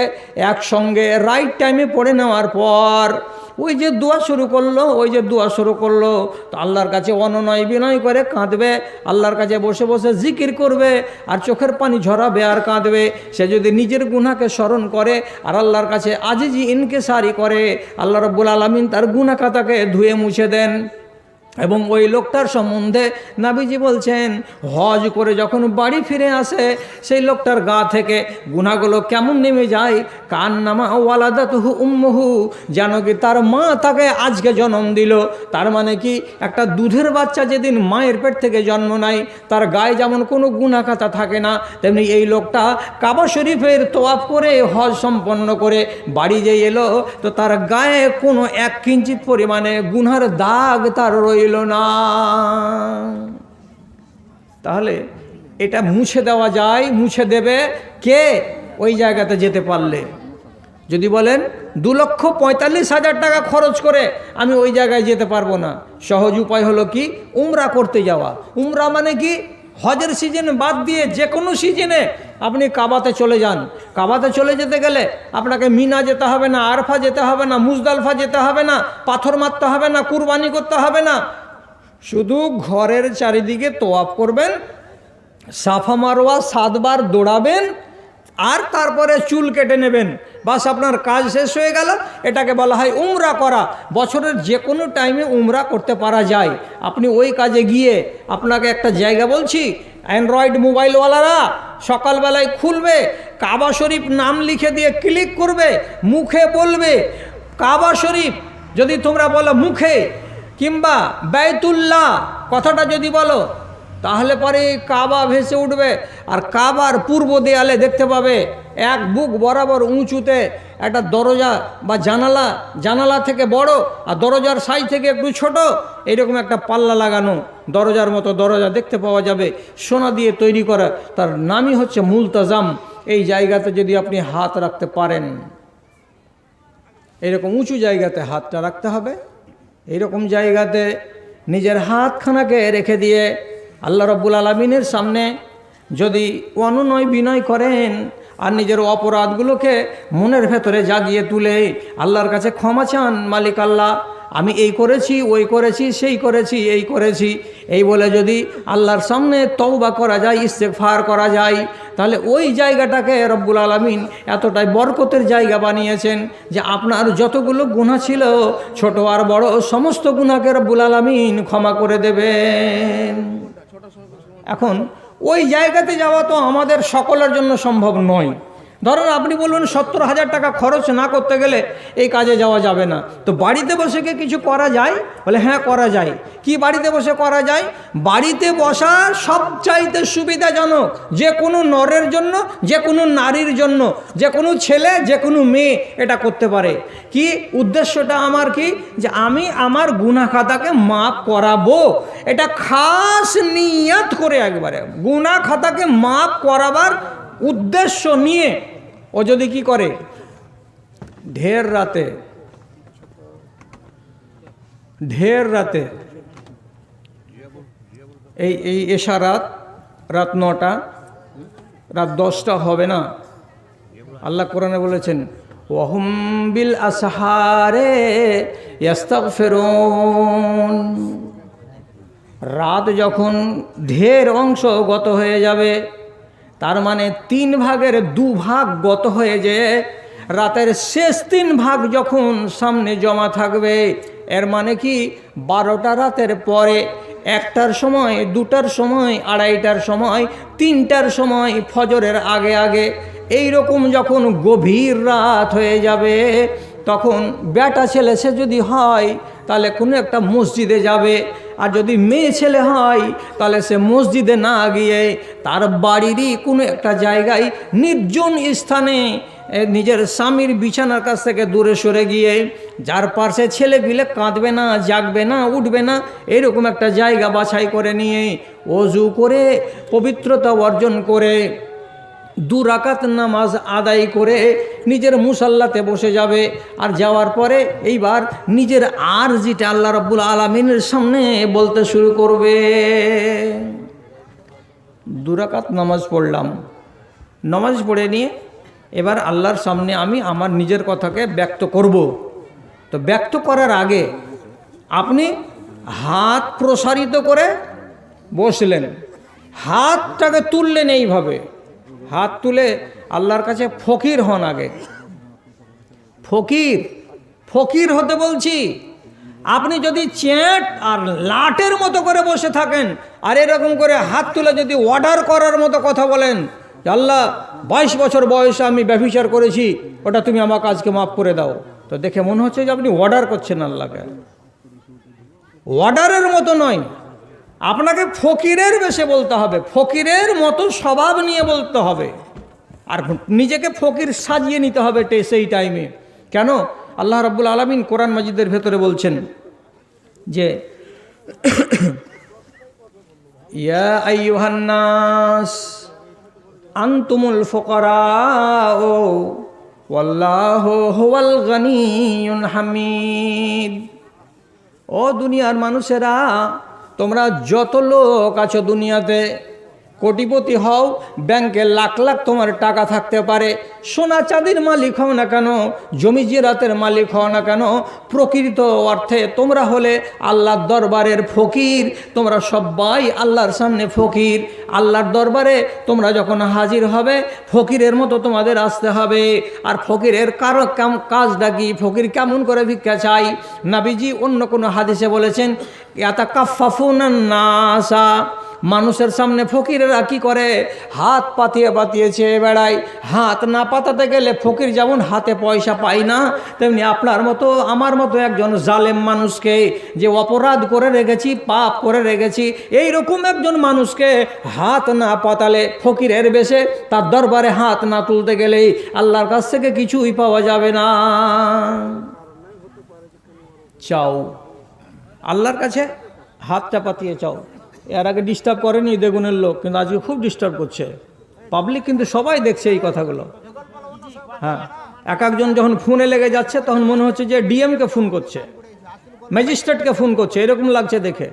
একসঙ্গে রাইট টাইমে পড়ে নেওয়ার পর ওই যে দোয়া শুরু করলো, তো আল্লাহর কাছে অনুনয় বিনয় করে কাঁদবে, আল্লাহর কাছে বসে বসে জিকির করবে আর চোখের পানি ঝরাবে আর কাঁদবে। সে যদি নিজের গুনাহকে স্মরণ করে আর আল্লাহর কাছে আজিজি ইনকিসারি করে, আল্লাহ রাব্বুল আলামিন তার গুনাহ খাতাকে ধুয়ে মুছে দেন। এবং ওই লোকটার সম্বন্ধে নবীজি বলছেন, হজ করে যখন বাড়ি ফিরে আসে সেই লোকটার গা থেকে গুনাহগুলো কেমন নেমে যায়, কান্নামা ওয়ালাদাতুহু উম্মুহু, যেন কি তার মা তাকে আজকে জন্ম দিল। তার মানে কি, একটা দুধের বাচ্চা যেদিন মায়ের পেট থেকে জন্ম নেয় তার গায়ে যেমন কোনো গুনাহ খাতা থাকে না, তেমনি এই লোকটা কাবা শরীফের তওয়াফ করে হজ সম্পন্ন করে বাড়ি যে এলো, তো তার গায়ে কোনো 1 কিঞ্চিত পরিমাণে গুনার দাগ তার রইল না। তাহলে এটা মুছে দেওয়া যায়, মুছে দেবে কে? ওই জায়গাতে যেতে পারলে। যদি বলেন 2,45,000 টাকা খরচ করে আমি ওই জায়গায় যেতে পারবো না, সহজ উপায় হলো কি, উমরা করতে যাওয়া। উমরা মানে কি, হজের সিজন বাদ দিয়ে যে কোনো সিজনে আপনি কাবাতে চলে যান। কাবাতে চলে যেতে গেলে আপনাকে মিনা যেতে হবে না, আরফা যেতে হবে না, মুজদালফা যেতে হবে না, পাথর মারতে হবে না, কুরবানি করতে হবে না, শুধু ঘরের চারিদিকে তোয়াফ করবেন, সাফা মারওয়া 7 বার দৌড়াবেন, আর তারপরে চুল কেটে নেবেন, বাস আপনার কাজ শেষ হয়ে গেল। এটাকে বলা হয় উমরা করা। বছরের যে কোনো টাইমে উমরা করতে পারা যায়। আপনি ওই কাজে গিয়ে, আপনাকে একটা জায়গা বলছি, অ্যান্ড্রয়েড মোবাইলওয়ালারা সকালবেলায় খুলবে, কাবা শরীফ নাম লিখে দিয়ে ক্লিক করবে, মুখে বলবে কাবা শরীফ, যদি তোমরা বলো মুখে, কিংবা বাইতুল্লাহ কথাটা যদি বলো, তাহলে পরে কাবা ভেসে উঠবে। আর কাবার পূর্ব দেয়ালে দেখতে পাবে 1 বুক বরাবর উঁচুতে একটা দরজা বা জানালা, জানালা থেকে বড় আর দরজার সাইজ থেকে একটু ছোট, এরকম একটা পাল্লা লাগানো দরজার মতো দরজা দেখতে পাওয়া যাবে, সোনা দিয়ে তৈরি করা। তার নামই হচ্ছে মুলতাজাম। এই জায়গাতে যদি আপনি হাত রাখতে পারেন, এরকম উঁচু জায়গাতে হাতটা রাখতে হবে। এইরকম জায়গাতে নিজের হাতখানাকে রেখে দিয়ে আল্লাহ রাব্বুল আলামিনের সামনে যদি অনুনয় বিনয় করেন আর নিজের অপরাধগুলোকে মনের ভেতরে জাগিয়ে তুলে আল্লাহর কাছে ক্ষমা চান, মালিক আল্লাহ আমি এই করেছি, ওই করেছি, সেই করেছি, এই করেছি, এই বলে যদি আল্লাহর সামনে তওবা করা যায়, ইস্তেগফার করা যায়, তাহলে ওই জায়গাটাকে রব্বুল আলামিন এতটাই বরকতের জায়গা বানিয়েছেন যে আপনার যতগুলো গুনাহ ছিল, ছোট আর বড় সমস্ত গুনাহকে রব্বুল আলামিন ক্ষমা করে দেবেন। এখন ওই জায়গাতে যাওয়া তো আমাদের সকলের জন্য সম্ভব নয়। ধরুন আপনি বলবেন 70,000 টাকা খরচ না করতে গেলে এই কাজে যাওয়া যাবে না, তো বাড়িতে বসে কি কিছু করা যায়? বলে হ্যাঁ করা যায়। কি বাড়িতে বসে করা যায়? বাড়িতে বসা সবচাইতে সুবিধাজনক, যে কোনো নরের জন্য, যে কোনো নারীর জন্য, যে কোনো ছেলে, যে কোনো মেয়ে এটা করতে পারে। কি উদ্দেশ্যটা আমার? কি যে আমি আমার গুনাহ খাতাকে মাফ করাবো, এটা খাস নিয়ত করে একবারে গুনাহ খাতাকে মাফ করাবার উদ্দেশ্য নিয়ে ও যদি কি করে, ঢের রাতে এই এশা রাত 9টা, রাত 10টা হবে না। আল্লাহ কোরআনে বলেছেন ওয়াহুম বিল আসহারে ইস্তাগফিরুন। রাত যখন ঢের অংশ গত হয়ে যাবে, তার মানে 3 ভাগের 2 ভাগ গত হয়ে যেয়ে রাতের শেষ 3 ভাগ যখন সামনে জমা থাকবে, এর মানে কি 12টা রাতের পরে 1টার সময়, 2টার সময়, 2:30টার সময়, 3টার সময়, ফজরের আগে আগে, এই রকম যখন গভীর রাত হয়ে যাবে, তখন বেটা ছেলে সে যদি হয় তাহলে কোনো একটা মসজিদে যাবে, আর যদি মেয়ে ছেলে হয় তাহলে সে মসজিদে না গিয়ে তার বাড়িরই কোনো একটা জায়গায় নির্জন স্থানে নিজের স্বামীর বিছানার কাছ থেকে দূরে সরে গিয়ে, যার পাশে ছেলে পিলে কাঁদবে না, জাগবে না, উঠবে না, এরকম একটা জায়গা বাছাই করে নিয়ে ওযু করে পবিত্রতা অর্জন করে 2 রাকাত নামাজ আদায় করে নিজের মুসাল্লাতে বসে যাবে। আর যাওয়ার পরে এইবার নিজের আরজিটা আল্লাহ রাব্বুল আলামিনের সামনে বলতে শুরু করবে। 2 রাকাত নামাজ পড়লাম, নামাজ পড়ে নিয়ে এবার আল্লাহর সামনে আমি আমার নিজের কথাকে ব্যক্ত করব। তো ব্যক্ত করার আগে আপনি হাত প্রসারিত করে বসলেন, হাতটাকে তুললেন এইভাবে, হাত তুলে আল্লাহর কাছে ফকির হন। আগে ফকির হতে বলছি, আপনি যদি চেট আর লাটের মতো করে বসে থাকেন আর এরকম করে হাত তুলে যদি অর্ডার করার মতো কথা বলেন, আল্লাহ 22 বছর বয়সে আমি ব্যভিচার করেছি, ওটা তুমি আমাকে আজকে মাফ করে দাও, তো দেখে মনে হচ্ছে যে আপনি অর্ডার করছেন আল্লাহকে। অর্ডারের মতো নয়, আপনাকে ফকিরের বেশে বলতে হবে, ফকিরের মতো স্বভাব নিয়ে বলতে হবে, আর নিজেকে ফকির সাজিয়ে নিতে হবে সেই টাইমে। কেন? আল্লাহ রাব্বুল আলামিন কোরআন মাজিদের ভেতরে বলছেন যে ইয়া আইয়ুহান নাস আনতুমুল ফুকারাউ ওয়াল্লাহু হুয়াল গনিয়্যুল হামিদ। ও দুনিয়ার মানুষেরা, তোমরা যত লোক আছো দুনিয়াতে, কোটিপতি হও, ব্যাংকে লাখ লাখ তোমার টাকা থাকতে পারে, সোনা চাঁদির মালিক হও না কেন, জমি জিরাতের মালিক হও না কেন, প্রকৃত অর্থে তোমরা হলে আল্লাহর দরবারের ফকির। তোমরা সবাই আল্লাহর সামনে ফকির। আল্লাহর দরবারে তোমরা যখন হাজির হবে, ফকিরের মতো তোমাদের আসতে হবে। আর ফকিরের কাজটা কি? ফকির কেমন করে ভিক্ষা চাই? নবীজি অন্য কোনো হাদিসে বলেছেন, ইয়াতাকাফফুনান নাসা, মানুষের সামনে ফকিরেরা কি করে? হাত পাতিয়ে পাতিয়ে চেয়ে বেড়ায়। হাত না পাতাতে গেলে ফকির যেমন হাতে পয়সা পায় না, তেমনি আপনার মতো আমার মতো একজন জালেম মানুষকে, যে অপরাধ করে রেখেছি, পাপ করে রেখেছি, এইরকম একজন মানুষকে হাত না পাতালে, ফকিরের বেশে তার দরবারে হাত না তুলতে গেলেই আল্লাহর কাছ থেকে কিছুই পাওয়া যাবে না। চাও আল্লাহর কাছে, হাতটা পাতিয়ে চাও। এর আগে ডিস্টার্ব করেনি দেগুনের লোক, কিন্তু আজকে খুব ডিস্টার্ব করছে পাবলিক, কিন্তু সবাই দেখছে এই কথাগুলো। হ্যাঁ, এক একজন যখন ফোনে লেগে যাচ্ছে তখন মনে হচ্ছে যে ডিএমকে ফোন করছে, ম্যাজিস্ট্রেটকে ফোন করছে, এরকম লাগছে দেখে।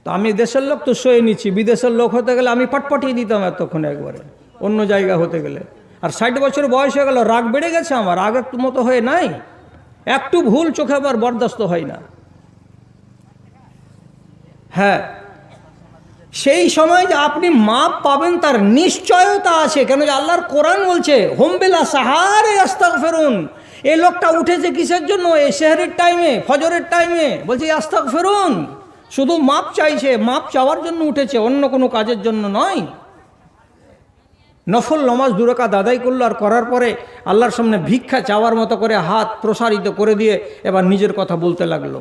তো আমি দেশের লোক তো সয়ে নিচ্ছি, বিদেশের লোক হতে গেলে আমি পাটপাটিয়ে দিতাম এতক্ষণে একবারে, অন্য জায়গা হতে গেলে। আর 60 বছর বয়স হয়ে গেল, রাগ বেড়ে গেছে আমার, আগের মতো হয়ে নাই, একটু ভুল চোখে আবার বরদাস্ত হয় না। হ্যাঁ, সেই সময় যে আপনি মাপ পাবেন তার নিশ্চয়তা আছে। কেন? যে আল্লাহর কোরআন বলছে, হোমবেলা সাহারে আস্তাগফিরুন। এই লোকটা উঠেছে কিসের জন্য? এই সেহরের টাইমে, ফজরের টাইমে, বলছে আস্তাগফিরুন। শুধু মাপ চাইছে, মাপ চাওয়ার জন্য উঠেছে, অন্য কোনো কাজের জন্য নয়। নফল নমাজ 2 রাকাত আদায় করলো, আর করার পরে আল্লাহর সামনে ভিক্ষা চাওয়ার মতো করে হাত প্রসারিত করে দিয়ে এবার নিজের কথা বলতে লাগলো।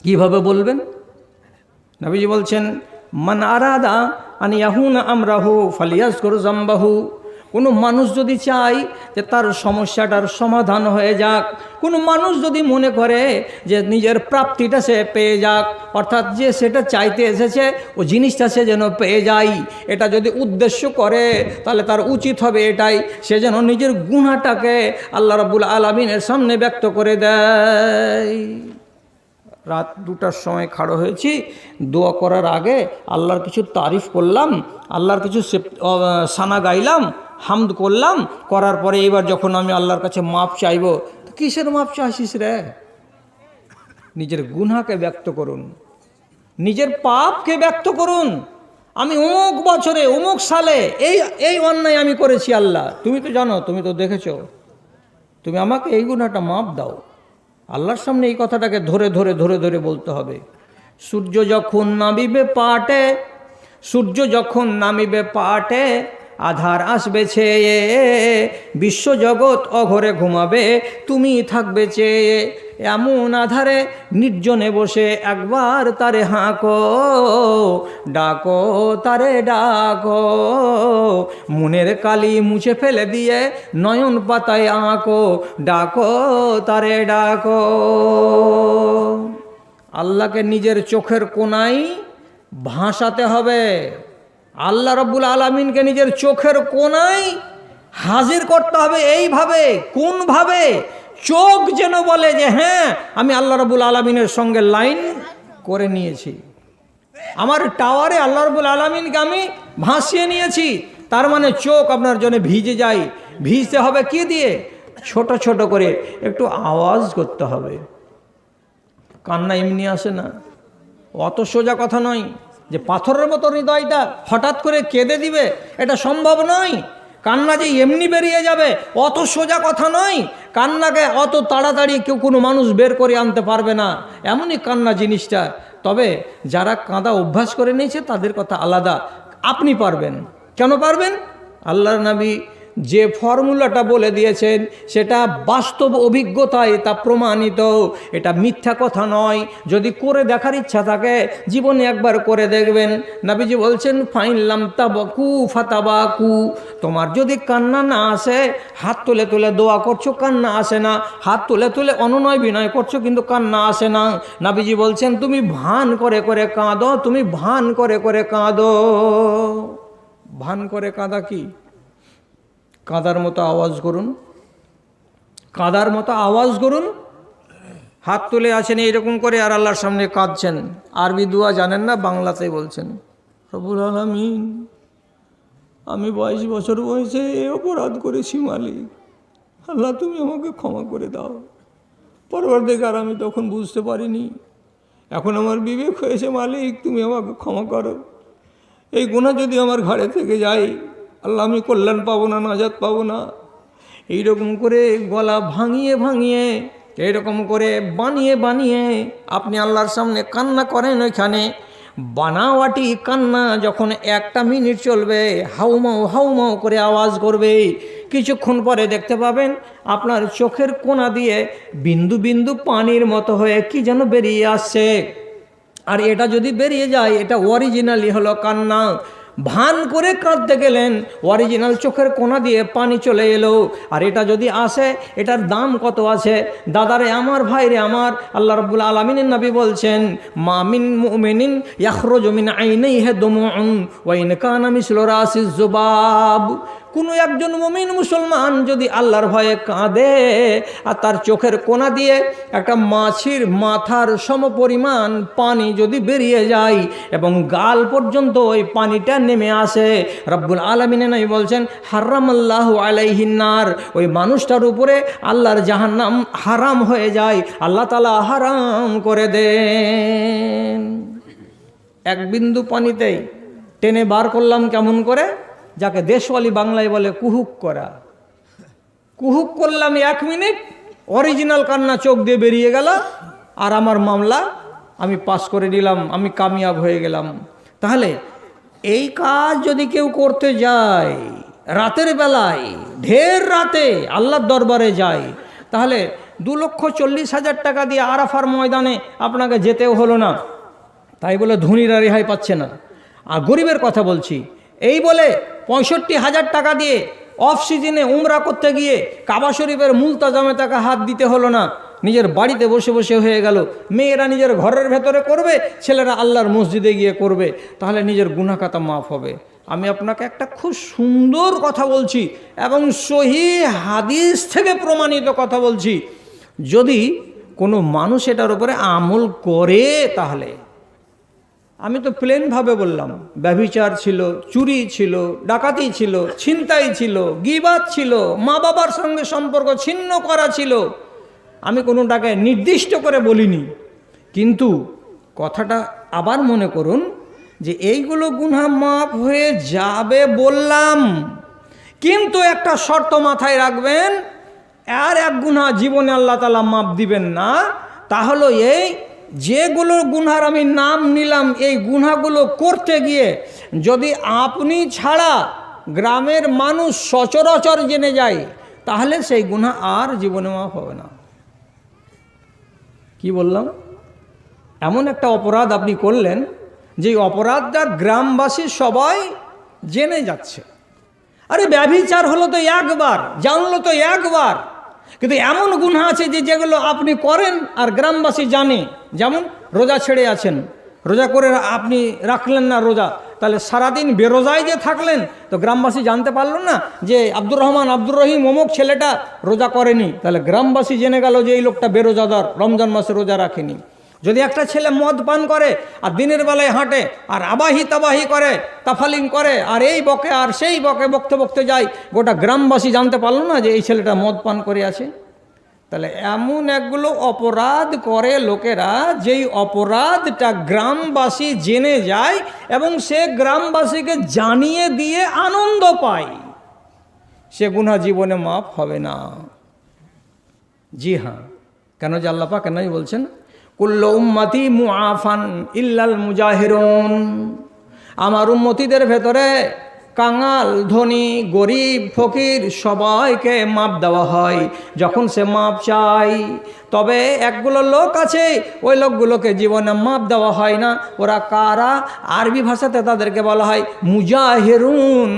কিভাবে বলবেন? নবীজি বলছেন, মান আরাদা আন ইয়াহুনা আমরাহু ফালিয়াজকুর যামবাহু। কোনো মানুষ যদি চায় যে তার সমস্যাটার সমাধান হয়ে যাক, কোনো মানুষ যদি মনে করে যে নিজের প্রাপ্তিটা সে পেয়ে যাক, অর্থাৎ যে সেটা চাইতে এসেছে ও জিনিসটা সে যেন পেয়ে যায়, এটা যদি উদ্দেশ্য করে, তাহলে তার উচিত হবে এটাই, সে যেন নিজের গুনাহটাকে আল্লাহ রাব্বুল আলামিনের সামনে ব্যক্ত করে দেয়। রাত 2টার সময় খাড়ো হয়েছি, দোয়া করার আগে আল্লাহর কিছু তারিফ করলাম, আল্লাহর কিছু সানা গাইলাম, হামদ করলাম, করার পরে এবার যখন আমি আল্লাহর কাছে মাপ চাইব, তো কিসের মাপ চাইছিস রে? নিজের গুনাহকে ব্যক্ত করুন, নিজের পাপকে ব্যক্ত করুন। আমি অমুক বছরে অমুক সালে এই অন্যায় আমি করেছি, আল্লাহ তুমি তো জানো, তুমি তো দেখেছো, তুমি আমাকে এই গুনাহটা মাপ দাও। আল্লাহর সামনে এই কথাটাকে ধরে ধরে ধরে ধরে বলতে হবে। সূর্য যখন নামিবে পাটে, সূর্য যখন নামিবে পাটে, আধার আসবে ছেয়ে, বিশ্বজগৎ অঘরে ঘুমাবে, তুমি থাকবে চেয়ে। এমন আধারে নির্জনে বসে একবার তারে হাঁকো, ডাকো তারে ডাকো, মনের কালি মুছে ফেলে দিয়ে নয়ন পাতায় আঁকো, ডাকো তারে ডাকো। আল্লাহকে নিজের চোখের কোণায় ভাসাতে হবে। আল্লাহ রাব্বুল আলামিনকে নিজের চোখের কোণায় হাজির করতে হবে। এইভাবে, কোনভাবে? চোখ যেন বলে যে হ্যাঁ, আমি আল্লাহ রাব্বুল আলামিনের সঙ্গে লাইন করে নিয়েছি, আমার টাওয়ারে আল্লাহ রাব্বুল আলামিনকে আমি ভাসিয়ে নিয়েছি। তার মানে চোখ আপনার জন্য ভিজে যায়। ভিজতে হবে কি দিয়ে? ছোট ছোট করে একটু আওয়াজ করতে হবে। কান্না এমনি আসে না, অত সোজা কথা নয় যে পাথরের মতো হৃদয়টা হঠাৎ করে কেঁদে দিবে, এটা সম্ভব নয়। কান্না যে এমনি বেরিয়ে যাবে, অত সোজা কথা নয়। কান্নাকে অত তাড়াতাড়ি কেউ কোনো মানুষ বের করে আনতে পারবে না, এমনই কান্না জিনিসটা। তবে যারা কাঁদা অভ্যাস করে নিয়েছে তাদের কথা আলাদা। আপনি পারবেন। কেন পারবেন? আল্লাহর নবী যে ফর্মুলাটা বলে দিয়েছেন সেটা বাস্তব অভিজ্ঞতায় তা প্রমাণিত, এটা মিথ্যা কথা নয়। যদি করে দেখার ইচ্ছা থাকে জীবনে একবার করে দেখবেন। নবীজি বলছেন ফাইনলাম তাবাকু ফাতাবাকু, তোমার যদি কান্না না আসে, হাত তুলে তুলে দোয়া করছো কান্না আসে না, হাত তুলে তুলে অনুনয় বিনয় করছো কিন্তু কান্না আসে না, নবীজি বলছেন তুমি ভান করে করে কাঁদো, তুমি ভান করে করে কাঁদো। ভান করে কাঁদা কি? কাঁদার মতো আওয়াজ করুন, কাঁদার মতো আওয়াজ করুন, হাত তুলে আছেন এইরকম করে আর আল্লাহর সামনে কাঁদছেন। আরবি দোয়া জানেন না, বাংলাতেই বলছেন রব্বুল আলামিন আমি 22 বছর বয়সে এই অপরাধ করেছি মালিক, আল্লাহ তুমি আমাকে ক্ষমা করে দাও। পরবর্তীকার আমি তখন বুঝতে পারিনি, এখন আমার বিবেক হয়েছে মালিক তুমি আমাকে ক্ষমা করো। এই গুনাহ যদি আমার ঘাড়ে থেকে যায় আল্লাহ আমি কল্যাণ পাবো না, নাজাত পাবো না। এইরকম করে গলা ভাঙিয়ে ভাঙিয়ে, এইরকম করে বানিয়ে বানিয়ে আপনি আল্লাহর সামনে কান্না করেন। ওইখানে বানাওয়াটি কান্না যখন 1 মিনিট চলবে, হাউমাউ হাউমাউ করে আওয়াজ করবে, কিছুক্ষণ পরে দেখতে পাবেন আপনার চোখের কোনা দিয়ে বিন্দু বিন্দু পানির মতো হয়ে কি যেন বেরিয়ে আসছে। আর এটা যদি বেরিয়ে যায় এটা অরিজিনালি হলো কান্না। ভান করে কাঁদতে গেলেন, অরিজিনাল চোখের কোনা দিয়ে পানি চলে এলো। আর এটা যদি আসে এটার দাম কত আছে দাদারে আমার, ভাইরে আমার, আল্লাহ রাব্বুল আলামিনের নবী বলছেন মা মিন মুমিনিন ইয়াখরুজু মিন আইনাইহি দুমুউন ওয়া ইন কানা মিসলু রাসিজ যুবাব। কোনো একজন মুমিন মুসলমান যদি আল্লাহর ভয়ে কাঁদে আর তার চোখের কোনা দিয়ে একটা মাছির মাথার সমপরিমাণ পানি যদি বেরিয়ে যায় এবং গাল পর্যন্ত ওই পানিটা নেমে আসে, রব্বুল আলামিন নবী বলছেন হারামাল্লাহু আলাইহিন নার, ওই মানুষটার উপরে আল্লাহর জাহান্নাম হারাম হয়ে যায়, আল্লাহ তাআলা হারাম করে দেন। 1 বিন্দু পানিতেই টেনে বার করলাম কেমন করে, যাকে দেশওয়ালি বাংলায় বলে কুহুক করা। কুহুক করলাম 1 মিনিট, অরিজিনাল কান্না চোখ দিয়ে বেরিয়ে গেল, আর আমার মামলা আমি পাস করে দিলাম, আমি কামিয়াব হয়ে গেলাম। তাহলে এই কাজ যদি কেউ করতে যায় রাতের বেলায়, ঢের রাতে আল্লাহর দরবারে যায়, তাহলে 2,40,000 টাকা দিয়ে আরাফার ময়দানে আপনাকে যেতেও হলো না, তাই বলে ধনীরা রেহাই পাচ্ছে না। আর গরিবের কথা বলছি, এই বলে 65,000 টাকা দিয়ে অফ সিজনে উমরা করতে গিয়ে কাবা শরীফের মুলতাজামে তাকে হাত দিতে হলো না, নিজের বাড়িতে বসে বসে হয়ে গেল। মেয়েরা নিজের ঘরের ভেতরে করবে, ছেলেরা আল্লাহর মসজিদে গিয়ে করবে, তাহলে নিজের গুনাহ খাতা মাফ হবে। আমি আপনাকে একটা খুব সুন্দর কথা বলছি এবং সহিহ হাদিস থেকে প্রমাণিত কথা বলছি, যদি কোনো মানুষ এটার উপরে আমল করে, তাহলে আমি তো প্লেনভাবে বললাম, ব্যভিচার ছিল, চুরি ছিল, ডাকাতি ছিল, ছিনতাই ছিল, গীবাত ছিল, মা বাবার সঙ্গে সম্পর্ক ছিন্ন করা ছিল, আমি কোনোটাকে নির্দিষ্ট করে বলিনি। কিন্তু কথাটা আবার মনে করুন যে এইগুলো গুনাহ মাফ হয়ে যাবে বললাম, কিন্তু একটা শর্ত মাথায় রাখবেন, আর 1 গুনাহ জীবনে আল্লাহ তাআলা মাফ দিবেন না। তাহলে এই যেগুলো গুনার আমি নাম নিলাম, এই গুনাহগুলো করতে গিয়ে যদি আপনি ছাড়া গ্রামের মানুষ সচরাচর জেনে যায়, তাহলে সেই গুনাহ আর জীবনে মাফ হবে না। কি বললাম? এমন একটা অপরাধ আপনি করলেন যে অপরাধটা গ্রামবাসী সবাই জেনে যাচ্ছে। আরে ব্যভিচার হলো তো একবার, জানলো তো একবার, কিন্তু এমন গুনাহ আছে যে যেগুলো আপনি করেন আর গ্রামবাসী জানে। যেমন রোজা ছেড়ে আছেন, রোজা করে আপনি রাখলেন না রোজা, তাহলে সারাদিন বেরোজায় যে থাকলেন, তো গ্রামবাসী জানতে পারলো না যে আব্দুর রহমান আব্দুর রহিম অমুক ছেলেটা রোজা করেনি, তাহলে গ্রামবাসী জেনে গেল যে এই লোকটা বেরোজাদার, রমজান মাসে রোজা রাখেনি। যদি একটা ছেলে মদ পান করে আর দিনের বেলায় হাঁটে আর আবাহি তাবাহি করে, তাফালিং করে, আর এই বকে আর সেই বকে, বকতে বকতে যায়, গোটা গ্রামবাসী জানতে পারলো না যে এই ছেলেটা মদ পান করে আছে। তাহলে এমন একগুলো অপরাধ করে লোকেরা, যেই অপরাধটা গ্রামবাসী জেনে যায় এবং সে গ্রামবাসীকে জানিয়ে দিয়ে আনন্দ পায়, সে গুনাহ জীবনে মাফ হবে না। জি হ্যাঁ, কেন যে আল্লাহ পাক কেনই বলছেন কুল্লু উম্মতি মুআফান ইল্লাল মুজাহিরুন, আমার উম্মতিদের ভেতরে কাঙাল, ধনী, গরিব, ফকির সবাইকে মাপ দেওয়া হয় যখন সে মাপ চায়। তবে একগুলো লোক আছে, ওই লোকগুলোকে জীবনে মাপ দেওয়া হয় না। ওরা কারা? আরবি ভাষাতে তাদেরকে বলা হয় মুজাহিরুন,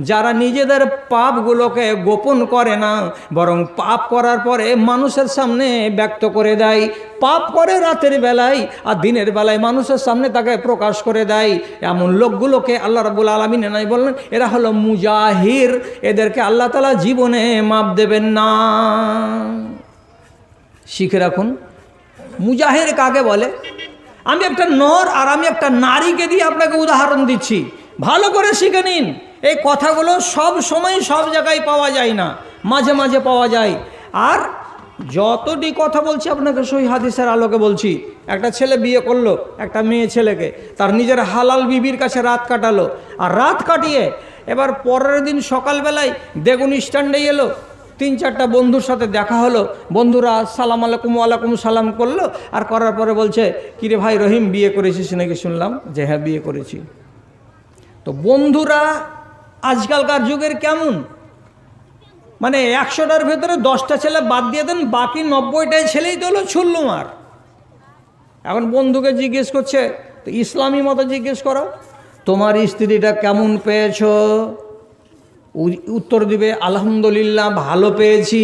যারা নিজেদের পাপগুলোকে গোপন করে না, বরং পাপ করার পরে মানুষের সামনে ব্যক্ত করে দেয়। পাপ করে রাতের বেলায় আর দিনের বেলায় মানুষের সামনে তাকে প্রকাশ করে দেয়। এমন লোকগুলোকে আল্লাহ রাব্বুল আলামিন নাই বললেন এরা হলো মুজাহির, এদেরকে আল্লাহ তাআলা জীবনে মাপ দেবেন না। শিখে রাখুন মুজাহির কাকে বলে। আমি একটা নর আর আমি একটা নারীকে দিয়ে আপনাকে উদাহরণ দিচ্ছি, ভালো করে শিখে নিন। এই কথাগুলো সব সময় সব জায়গায় পাওয়া যায় না, মাঝে মাঝে পাওয়া যায়। আর যতটি কথা বলছি আপনাকে সহিহ হাদিসের আলোকে বলছি। একটা ছেলে বিয়ে করলো একটা মেয়ে ছেলেকে, তার নিজের হালাল বিবির কাছে রাত কাটালো, আর রাত কাটিয়ে এবার পরের দিন সকালবেলায় বেগুন স্ট্যান্ডে এলো, 3-4টা বন্ধুর সাথে দেখা হলো। বন্ধুরা সালাম আলাইকুম ওয়ালাইকুম সালাম করলো, আর করার পরে বলছে কিরে ভাই রহিম বিয়ে করেছিস নাকি শুনলাম? যে হ্যাঁ বিয়ে করেছি। তো বন্ধুরা আজকালকার যুগের কেমন, মানে 100টার ভেতরে 10টা ছেলে বাদ দিয়ে দেন, বাকি 90টাই ছেলেই তো হলো ছুল্লুমার। এখন বন্ধুকে জিজ্ঞেস করছে, তো ইসলামী মতো জিজ্ঞেস করো তোমার স্ত্রীটা কেমন পেয়েছো? উত্তর দিবে আলহামদুলিল্লাহ ভালো পেয়েছি।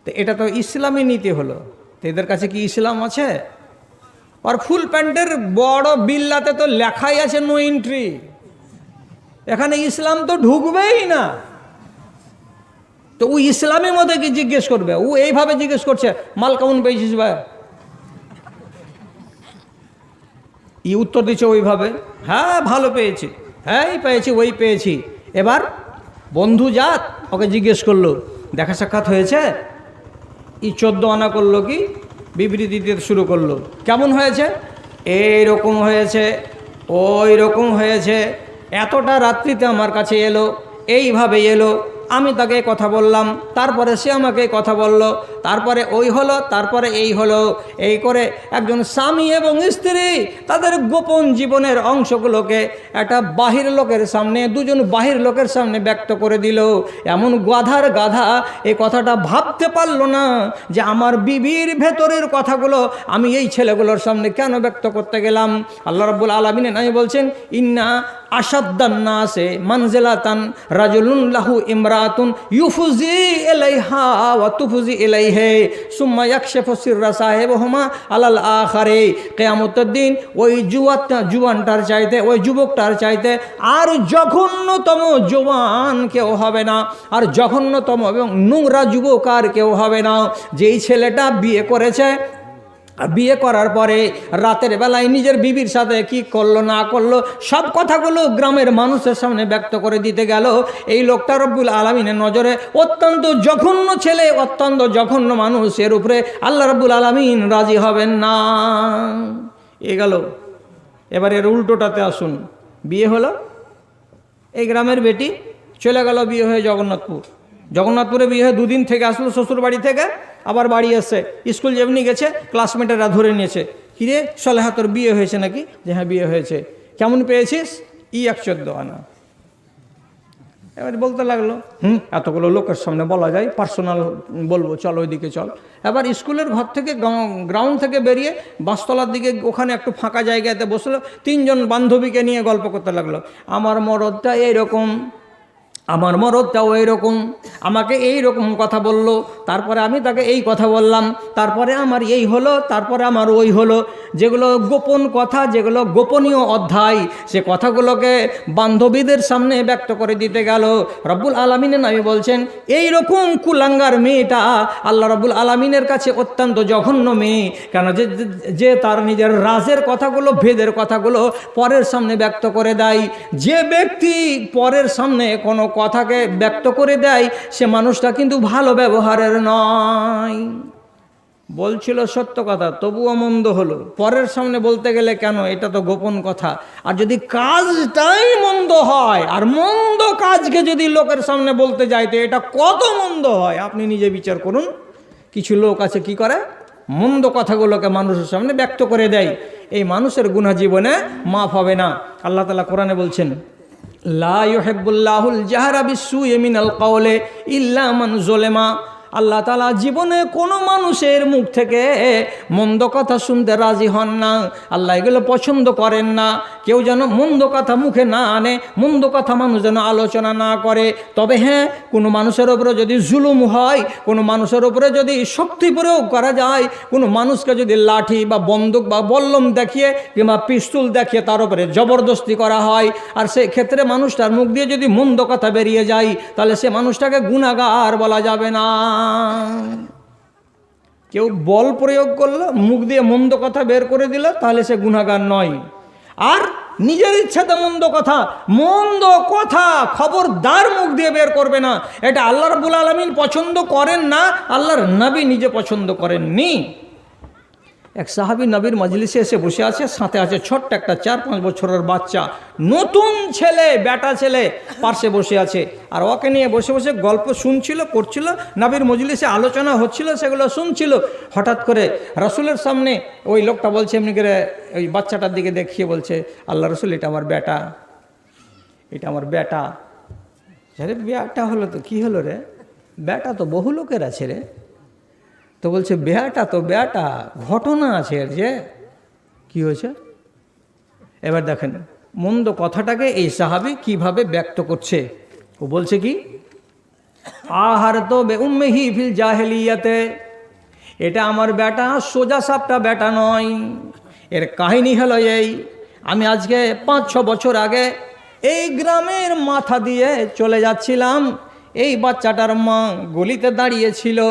তো এটা তো ইসলামী নীতি হলো। তো এদের কাছে কি ইসলাম আছে? আর ফুল প্যান্টের বড় বিল্লাতে তো লেখাই আছে নো এন্ট্রি, এখানে ইসলাম তো ঢুকবেই না। তো ও ইসলামের মধ্যে কি জিজ্ঞেস করবে? ও এইভাবে জিজ্ঞেস করছে মাল কেমন পেয়েছিস ভাই, ই উত্তর দিচ্ছে ওইভাবে, হ্যাঁ ভালো পেয়েছি, হ্যাঁ এই পেয়েছি ওই পেয়েছি। এবার বন্ধু জাত ওকে জিজ্ঞেস করলো দেখা সাক্ষাৎ হয়েছে? ই 14 আনা করলো, কি বিবৃতি দিতে শুরু করলো, কেমন হয়েছে? এইরকম হয়েছে, ওই রকম হয়েছে, এতটা রাত্রিতে আমার কাছে এলো, এইভাবে এলো, আমি তাকে কথা বললাম, তারপরে সে আমাকে কথা বলল, তারপরে ওই হলো, তারপরে এই হলো। এই করে একজন স্বামী এবং স্ত্রী তাদের গোপন জীবনের অংশগুলোকে একটা বাহির লোকের সামনে, দুজন বাহির লোকের সামনে ব্যক্ত করে দিল। এমন গাধার গাধা এই কথাটা ভাবতে পারলো না যে আমার বিবির ভেতরের কথাগুলো আমি এই ছেলেগুলোর সামনে কেন ব্যক্ত করতে গেলাম। আল্লাহ রাব্বুল আলামিন নাই বলছেন ইন্না আশাদ্দান নাসে মানজিলাতান রাজুলুন লাহু ইমরাতুন ইউফুজি ইলাইহা ওয়া তুফুজি ইলাইহি সুম্মা ইয়াকশিফু সিররা সাহিবুহুমা আলাল আখারে। কিয়ামতের দিন ওই জুয়ানটার চাইতে, ওই যুবকটার চাইতে আর জঘন্যতম জওয়ান কেউ হবে না, আর জঘন্যতম এবং নোংরা যুবক আর কেউ হবে না। যেই ছেলেটা বিয়ে করেছে, বিয়ে করার পরে রাতের বেলায় নিজের বিবির সাথে কি করলো না করলো সব কথাগুলো গ্রামের মানুষের সামনে ব্যক্ত করে দিতে গেল, এই লোকটা রব্বুল আলামিনের নজরে অত্যন্ত জঘন্য ছেলে, অত্যন্ত জঘন্য মানুষ। এর উপরে আল্লাহ রব্বুল আলামিন রাজি হবেন না। এ গেল। এবার এর উল্টোটাতে আসুন। বিয়ে হলো, এই গ্রামের বেটি চলে গেল বিয়ে হয়ে জগন্নাথপুর। জগন্নাথপুরে বিয়ে হয়ে 2 দিন থেকে আসলো শ্বশুর বাড়ি থেকে, আবার বাড়ি এসে স্কুল যেমনি গেছে ক্লাসমেটেরা ধরে নিয়েছে, কিরে সলেহা তোর বিয়ে হয়েছে নাকি? যে হ্যাঁ বিয়ে হয়েছে। কেমন পেয়েছিস? ই 14 আনা। এবার বলতে লাগলো এতগুলো লোকের সামনে বলা যায়, পার্সোনাল বলবো, চল ওইদিকে চল। এবার স্কুলের ঘর থেকে গ্রাউন্ড থেকে বেরিয়ে বাসতলার দিকে ওখানে একটু ফাঁকা জায়গাতে বসলো, 3 জন বান্ধবীকে নিয়ে গল্প করতে লাগলো। আমার মরদটা এইরকম, আমার মরদটাও এইরকম, আমাকে এই রকম কথা বলল, তারপরে আমি তাকে এই কথা বললাম, তারপরে আমার এই হলো, তারপরে আমার ওই হলো। যেগুলো গোপন কথা, যেগুলো গোপনীয় অধ্যায়, সে কথাগুলোকে বান্ধবীদের সামনে ব্যক্ত করে দিতে গেল। রব্বুল আলামিনের নবী বলছেন এই রকম কুলাঙ্গার মেয়েটা আল্লাহ রব্বুল আলামিনের কাছে অত্যন্ত জঘন্য মেয়ে। কেন যে তার নিজের রাজের কথাগুলো, ভেদের কথাগুলো পরের সামনে ব্যক্ত করে দেয়। যে ব্যক্তি পরের সামনে কোনো কথাকে ব্যক্ত করে দেয় সে মানুষটা কিন্তু ভালো ব্যবহারের নয়। বলছিল সত্য কথা, তবুও মন্দ হলো। পরের সামনে বলতে গেলে কেন, এটা তো গোপন কথা। আর যদি কাজটাই মন্দ হয়, আর মন্দ কাজকে যদি লোকের সামনে বলতে যায়, তো এটা কত মন্দ হয় আপনি নিজে বিচার করুন। কিছু লোক আছে কি করে, মন্দ কথাগুলোকে মানুষের সামনে ব্যক্ত করে দেয়। এই মানুষের গুনাহ জীবনে মাফ হবে না। আল্লাহ তাআলা কোরআনে বলছেন, লা ইউহিব্বুল্লাহুল জাহরা বিসসুই মিনাল কাওলি ইল্লা মান যুলিমা। আল্লাহ তাআলা জীবনে কোনো মানুষের মুখ থেকে মন্দ কথা শুনতে রাজি হন না। আল্লাহ এগুলো পছন্দ করেন না। কেউ যেন মন্দ কথা মুখে না আনে, মন্দ কথা মানুষ যেন আলোচনা না করে। তবে হ্যাঁ, কোনো মানুষের উপরে যদি জুলুম হয়, কোনো মানুষের উপরে যদি শক্তি প্রয়োগ করা যায়, কোনো মানুষকে যদি লাঠি বা বন্দুক বা বল্লম দেখিয়ে কিংবা পিস্তল দেখিয়ে তার উপরে জবরদস্তি করা হয়, আর সেই ক্ষেত্রে মানুষটার মুখ দিয়ে যদি মন্দ কথা বেরিয়ে যায়, তাহলে সে মানুষটাকে গুনাহগার বলা যাবে না। কেউ বল প্রয়োগ করলো, মুখ দিয়ে মন্দ কথা বের করে দিল, তাহলে সে গুনাহগার নয়। আর নিজের ইচ্ছাতে মন্দ কথা খবরদার মুখ দিয়ে বের করবে না। এটা আল্লাহ রাব্বুল আলামিন পছন্দ করেন না, আল্লাহর নবী নিজে পছন্দ করেননি। এক সাহাবী নবীর মজলিসে এসে বসে আছে, সাথে আছে ছোট্ট একটা 4-5 বছরের বাচ্চা, নতুন ছেলে, বেটা ছেলে পাশে বসে আছে। আর ওকে নিয়ে বসে বসে গল্প শুনছিল, করছিল, নবীর মজলিসে আলোচনা হচ্ছিল, সেগুলো শুনছিল। হঠাৎ করে রাসূলের সামনে ওই লোকটা বলছে, এমনি করে ওই বাচ্চাটার দিকে দেখিয়ে বলছে, আল্লাহ রাসূল, এটা আমার বেটা, এটা আমার বেটা। আরে বেটা হলো তো কি হলো রে, বেটা তো বহু লোকের আছে রে। তো বলছে, বেটা তো বেটা, ঘটনা আছে এর যে। কি হয়েছে? এবার দেখেন মন্দ কথাটাকে এই সাহাবী কিভাবে ব্যক্ত করছে। ও বলছে কি, আহার তো বে উম্মিহি ফিল জাহেলিয়াতে, এটা আমার বেটা, সোজা সাপটা বেটা নয়। এর কাহিনী হলো এই, আমি আজকে 5-6 বছর আগে এই গ্রামের মাথা দিয়ে চলে যাচ্ছিলাম। এই বাচ্চাটার মা গলিতে দাঁড়িয়েছিল,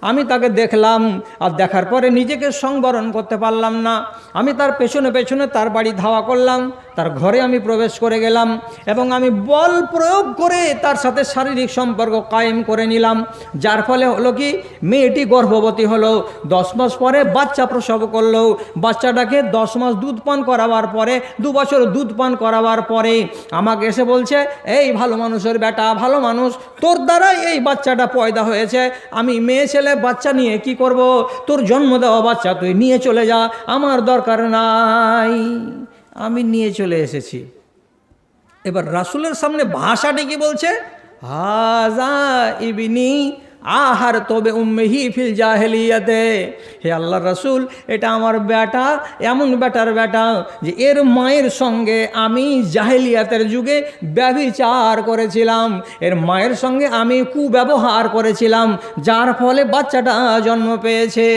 আমি তাকে দেখলাম। আর দেখার পরে নিজেকে সংবরণ করতে পারলাম না। আমি তার পেছনে পেছনে তার বাড়ি ধাওয়া করলাম, তার ঘরে আমি প্রবেশ করে গেলাম এবং আমি বল প্রয়োগ করে তার সাথে শারীরিক সম্পর্ক কায়েম করে নিলাম। যার ফলে হলো কি, মেয়েটি গর্ভবতী হলো, 10 মাস পরে বাচ্চা প্রসব করলো। বাচ্চাটাকে 10 মাস দুধ পান করাবার পরে, 2 বছর দুধ পান করাবার পরে আমাকে এসে বলছে, এই ভালো মানুষের বেটা, ভালো মানুষ, তোর দ্বারাই এই বাচ্চাটা পয়দা হয়েছে। আমি মেয়ে ছেলে বাচ্চা নিয়ে কি করব? তোর জন্ম দেওয়া বাচ্চা তুই নিয়ে চলে যা, আমার দরকার নাই, আমি নিয়ে চলে এসেছি। এবার রাসূলের সামনে ভাষাটি কি বলছে, হাজা ইবনি আহার তবে উম্মিহি ফিল জাহেলিয়াতে। হে আল্লাহ রাসূল, এটা আমার বেটা, এমন বেটার বেটা যে এর মায়ের সঙ্গে আমি জাহেলিয়াতের যুগে ব্যভিচার করেছিলাম, এর মায়ের সঙ্গে আমি কুব্যবহার করেছিলাম, যার ফলে বাচ্চাটা জন্ম পেয়েছে।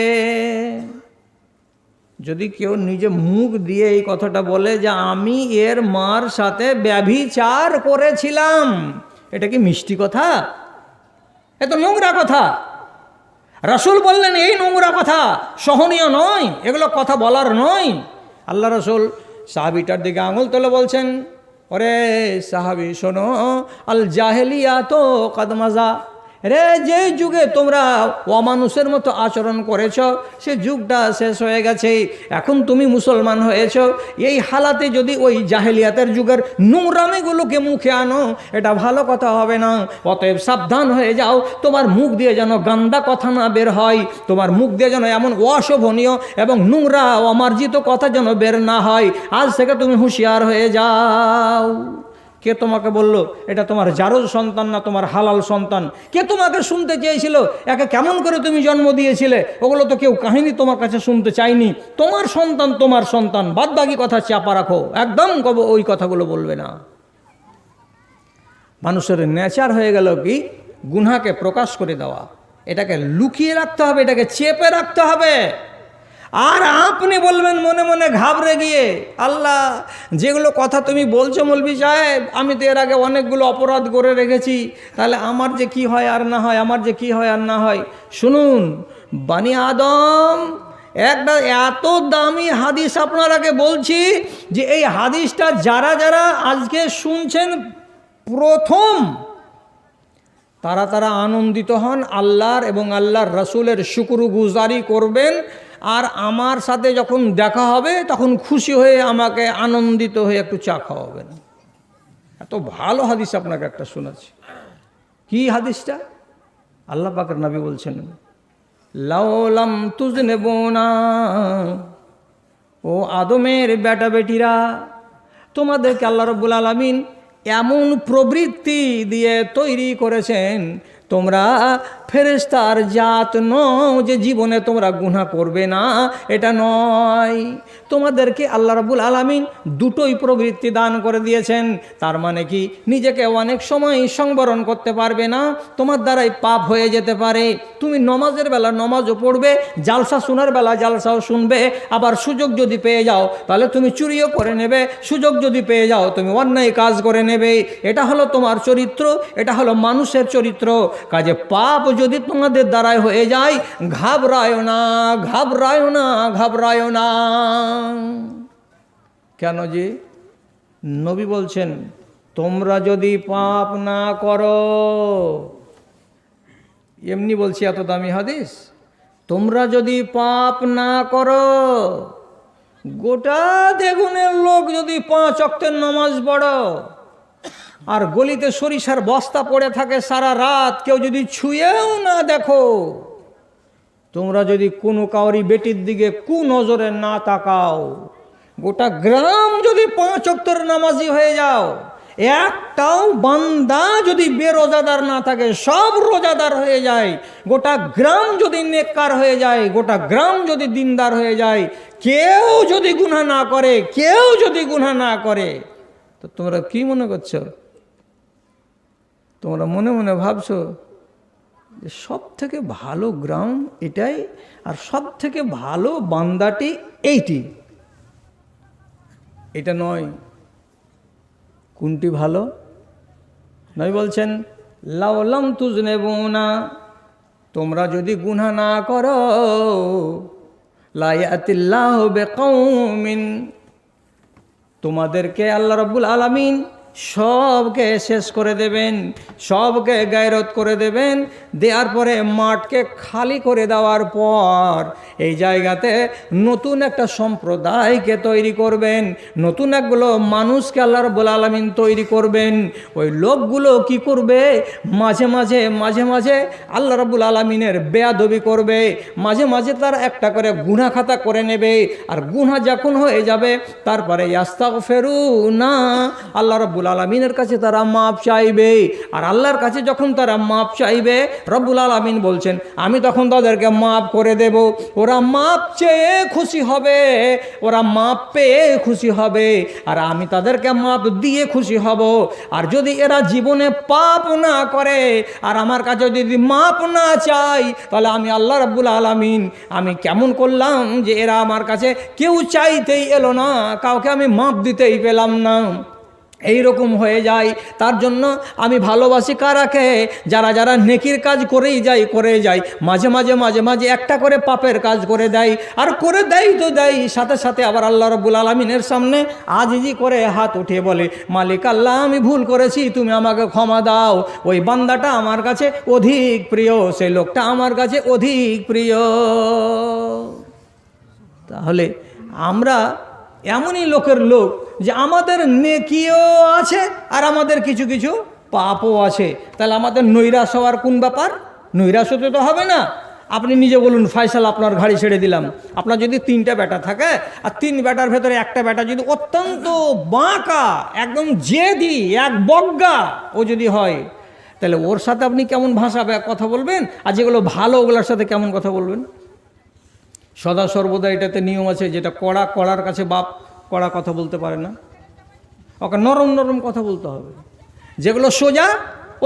যদি কেউ নিজে মুখ দিয়ে এই কথাটা বলে যে আমি এর মার সাথে ব্যভিচার করেছিলাম, এটা কি মিষ্টি কথা? এ তো নোংরা কথা। রাসূল বললেন এই নোংরা কথা সহনীয় নয়, এগুলো কথা বলার নয়। আল্লাহ রাসূল সাহাবীটার দিকে আঙুল তুলে বলছেন, ওরে সাহাবী শোনো, আল জাহেলিয়া তো কদমাজা, রে যে যুগে তোমরা অমানুষের মতো আচরণ করেছ, সে যুগটা শেষ হয়ে গেছে। এখন তুমি মুসলমান হয়েছ, এই হালাতে যদি ওই জাহেলিয়াতের যুগের নোংরামিগুলোকে মুখে আনো, এটা ভালো কথা হবে না। অতএব সাবধান হয়ে যাও, তোমার মুখ দিয়ে যেন গান্দা কথা না বের হয়, তোমার মুখ দিয়ে যেন এমন অশোভনীয় এবং নোংরা অমার্জিত কথা যেন বের না হয়। আজ থেকে তুমি হুঁশিয়ার হয়ে যাও। কে তোমাকে বলল এটা তোমার জারজ সন্তান না তোমার হালাল সন্তান? কে তোমাকে শুনতে চেয়েছিল একে কেমন করে তুমি জন্ম দিয়েছিলে? ওগুলো তো কেউ কাহিনী তোমার কাছে শুনতে চায়নি। তোমার সন্তান তোমার সন্তান, বাদ বাকি কথা চাপা রাখো, একদম ওই কথাগুলো বলবে না। মানুষের নেচার হয়ে গেল কি, গুনাহকে প্রকাশ করে দেওয়া, এটাকে লুকিয়ে রাখতে হবে, এটাকে চেপে রাখতে হবে। আর আপনি বলবেন মনে মনে ঘাবড়ে গিয়ে, আল্লাহ যেগুলো কথা তুমি বলছো মৌলভী সাহেব, আমি তো এর আগে অনেকগুলো অপরাধ করে রেখেছি, তাহলে আমার যে কি হয় আর না হয়, আমার যে কি হয় আর না হয়। শুনুন বানি আদম, একটা এত দামি হাদিস আপনারাকে বলছি যে এই হাদিসটা যারা যারা আজকে শুনছেন প্রথম, তারা আনন্দিত হন, আল্লাহর এবং আল্লাহর রাসূলের শুকরগুজারি করবেন। আর আমার সাথে যখন দেখা হবে তখন খুশি হয়ে আমাকে আনন্দিত হয়ে একটু চা খাওয়াবেন। এত ভালো হাদিস আপনাকে একটা শোনাচ্ছি। কি হাদিসটা? আল্লাহ পাকের নবী বলছেন, লাউলাম তুজনেবুনা, ও আদমের বেটা বেটিরা, তোমাদেরকে আল্লাহ রাব্বুল আলামিন এমন প্রবৃত্তি দিয়ে তৈরি করেছেন, তোমরা ফেরেশতার জাত নও যে জীবনে তোমরা গুনাহ করবে না, এটা নয়। তোমাদেরকে আল্লাহ রাব্বুল আলামিন দুটোই প্রবৃত্তি দান করে দিয়েছেন। তার মানে কি, নিজেকে অনেক সময় সংবরণ করতে পারবে না, তোমার দ্বারাই পাপ হয়ে যেতে পারে। তুমি নমাজের বেলা নমাজও পড়বে, জালসা শোনার বেলা জালসাও শুনবে, আবার সুযোগ যদি পেয়ে যাও তাহলে তুমি চুরিও করে নেবে, সুযোগ যদি পেয়ে যাও তুমি অন্যায় কাজ করে নেবে। এটা হলো তোমার চরিত্র, এটা হলো মানুষের চরিত্র। কাজে পাপ যদি তোমাদের দ্বারাই হয়ে যায়, ঘাবড়ায় না, ঘাবড়ায় না, ঘাবড়ায় না। কেন যে নবী বলছেন, তোমরা যদি পাপ না করো, এমনি বলছি এত দামি হাদিস, তোমরা যদি পাপ না করো, গোটা দেগুনের লোক যদি 5 ওয়াক্তের নামাজ পড়ো, আর গলিতে সরিষার বস্তা পড়ে থাকে সারা রাত, কেউ যদি ছুঁয়েও না দেখো, তোমরা যদি কোনো কাউরি বেটির দিকে কুনজরে না তাকাও, গোটা গ্রাম যদি 5 ওয়াক্তের নামাজি হয়ে যাও, একটাও বান্দা যদি বেরোজাদার না থাকে, সব রোজাদার হয়ে যায়, গোটা গ্রাম যদি নেককার হয়ে যায়, গোটা গ্রাম যদি দিনদার হয়ে যায়, কেউ যদি গুনাহ না করে, কেউ যদি গুনাহ না করে, তো তোমরা কি মনে করছো? তোমরা মনে মনে ভাবছো যে সব থেকে ভালো গ্রাম এটাই, আর সব থেকে ভালো বান্দাটি এইটি। এটা নয়। কোনটি ভালো? নবী বলছেন, লাউলাম তুজনেবুনা, তোমরা যদি গুনাহ না করো, লা ইয়াতিল্লাহু বিকওমিন, তোমাদেরকে আল্লাহ রাব্বুল আলামিন সবকে শেষ করে দেবেন, সবকে গায়রত করে দেবেন। দেওয়ার পরে মাঠকে খালি করে দেওয়ার পর এই জায়গাতে নতুন একটা সম্প্রদায়কে তৈরি করবেন, নতুন একগুলো মানুষকে আল্লাহ রাব্বুল আলামিন তৈরি করবেন। ওই লোকগুলো কি করবে? মাঝে মাঝে মাঝে মাঝে আল্লাহ রাব্বুল আলামিনের বেয়াদবি করবে, মাঝে মাঝে তার একটা করে গুনাহ খাতা করে নেবে, আর গুনাহ যখন হয়ে যাবে তারপরে ইস্তাগফিরুনা, আল্লাহ রাব্বুল আলামিনের কাছে তারা মাপ চাইবে। আর আল্লাহর কাছে যখন তারা মাপ চাইবে, রব্বুল আলামিন বলছেন, আমি তখন তাদেরকে মাপ করে দেব। ওরা মাপ চেয়ে খুশি হবে, ওরা মাপ পেয়ে খুশি হবে, আর আমি তাদেরকে মাপ দিয়ে খুশি হব। আর যদি এরা জীবনে পাপ না করে আর আমার কাছে যদি মাপ না চাই, তাহলে আমি আল্লাহ রাব্বুল আলামিন আমি কেমন করলাম যে এরা আমার কাছে কেউ চাইতেই এলো না, কাউকে আমি মাপ দিতেই পেলাম না। এইরকম হয়ে যায়। তার জন্য আমি ভালোবাসি কারাকে? যারা যারা নেকির কাজ করেই যায়, মাঝে মাঝে মাঝে মাঝে একটা করে পাপের কাজ করে দেয়, আর করে দেয় তো দেয়, সাথে সাথে আবার আল্লাহ রাব্বুল আলামিনের সামনে আজিজি করে হাত উঠিয়ে বলে, মালিক আল্লাহ, আমি ভুল করেছি, তুমি আমাকে ক্ষমা দাও। ওই বান্দাটা আমার কাছে অধিক প্রিয়, সেই লোকটা আমার কাছে অধিক প্রিয়। তাহলে আমরা এমনই লোকের লোক যে আমাদের নেকিও আছে আর আমাদের কিছু কিছু পাপও আছে। তাহলে আমাদের নৈরাশ হওয়ার কোন ব্যাপার? নৈরাশ হতে তো হবে না। আপনি নিজে বলুন, ফয়সাল আপনার ঘাড়ি ছেড়ে দিলাম, আপনার যদি 3টা বেটা থাকে আর 3 বেটার ভেতরে একটা বেটা যদি অত্যন্ত বাঁকা, একদম জেদি, এক বজ্ঞা ও যদি হয়, তাহলে ওর সাথে আপনি কেমন ভাষা কথা বলবেন? আর যেগুলো ভালো ওগুলোর সাথে কেমন কথা বলবেন? সদা সর্বদা এটাতে নিয়ম আছে, যেটা কড়ার কাছে বাপ কড়া কথা বলতে পারে না, ওকে নরম নরম কথা বলতে হবে। যেগুলো সোজা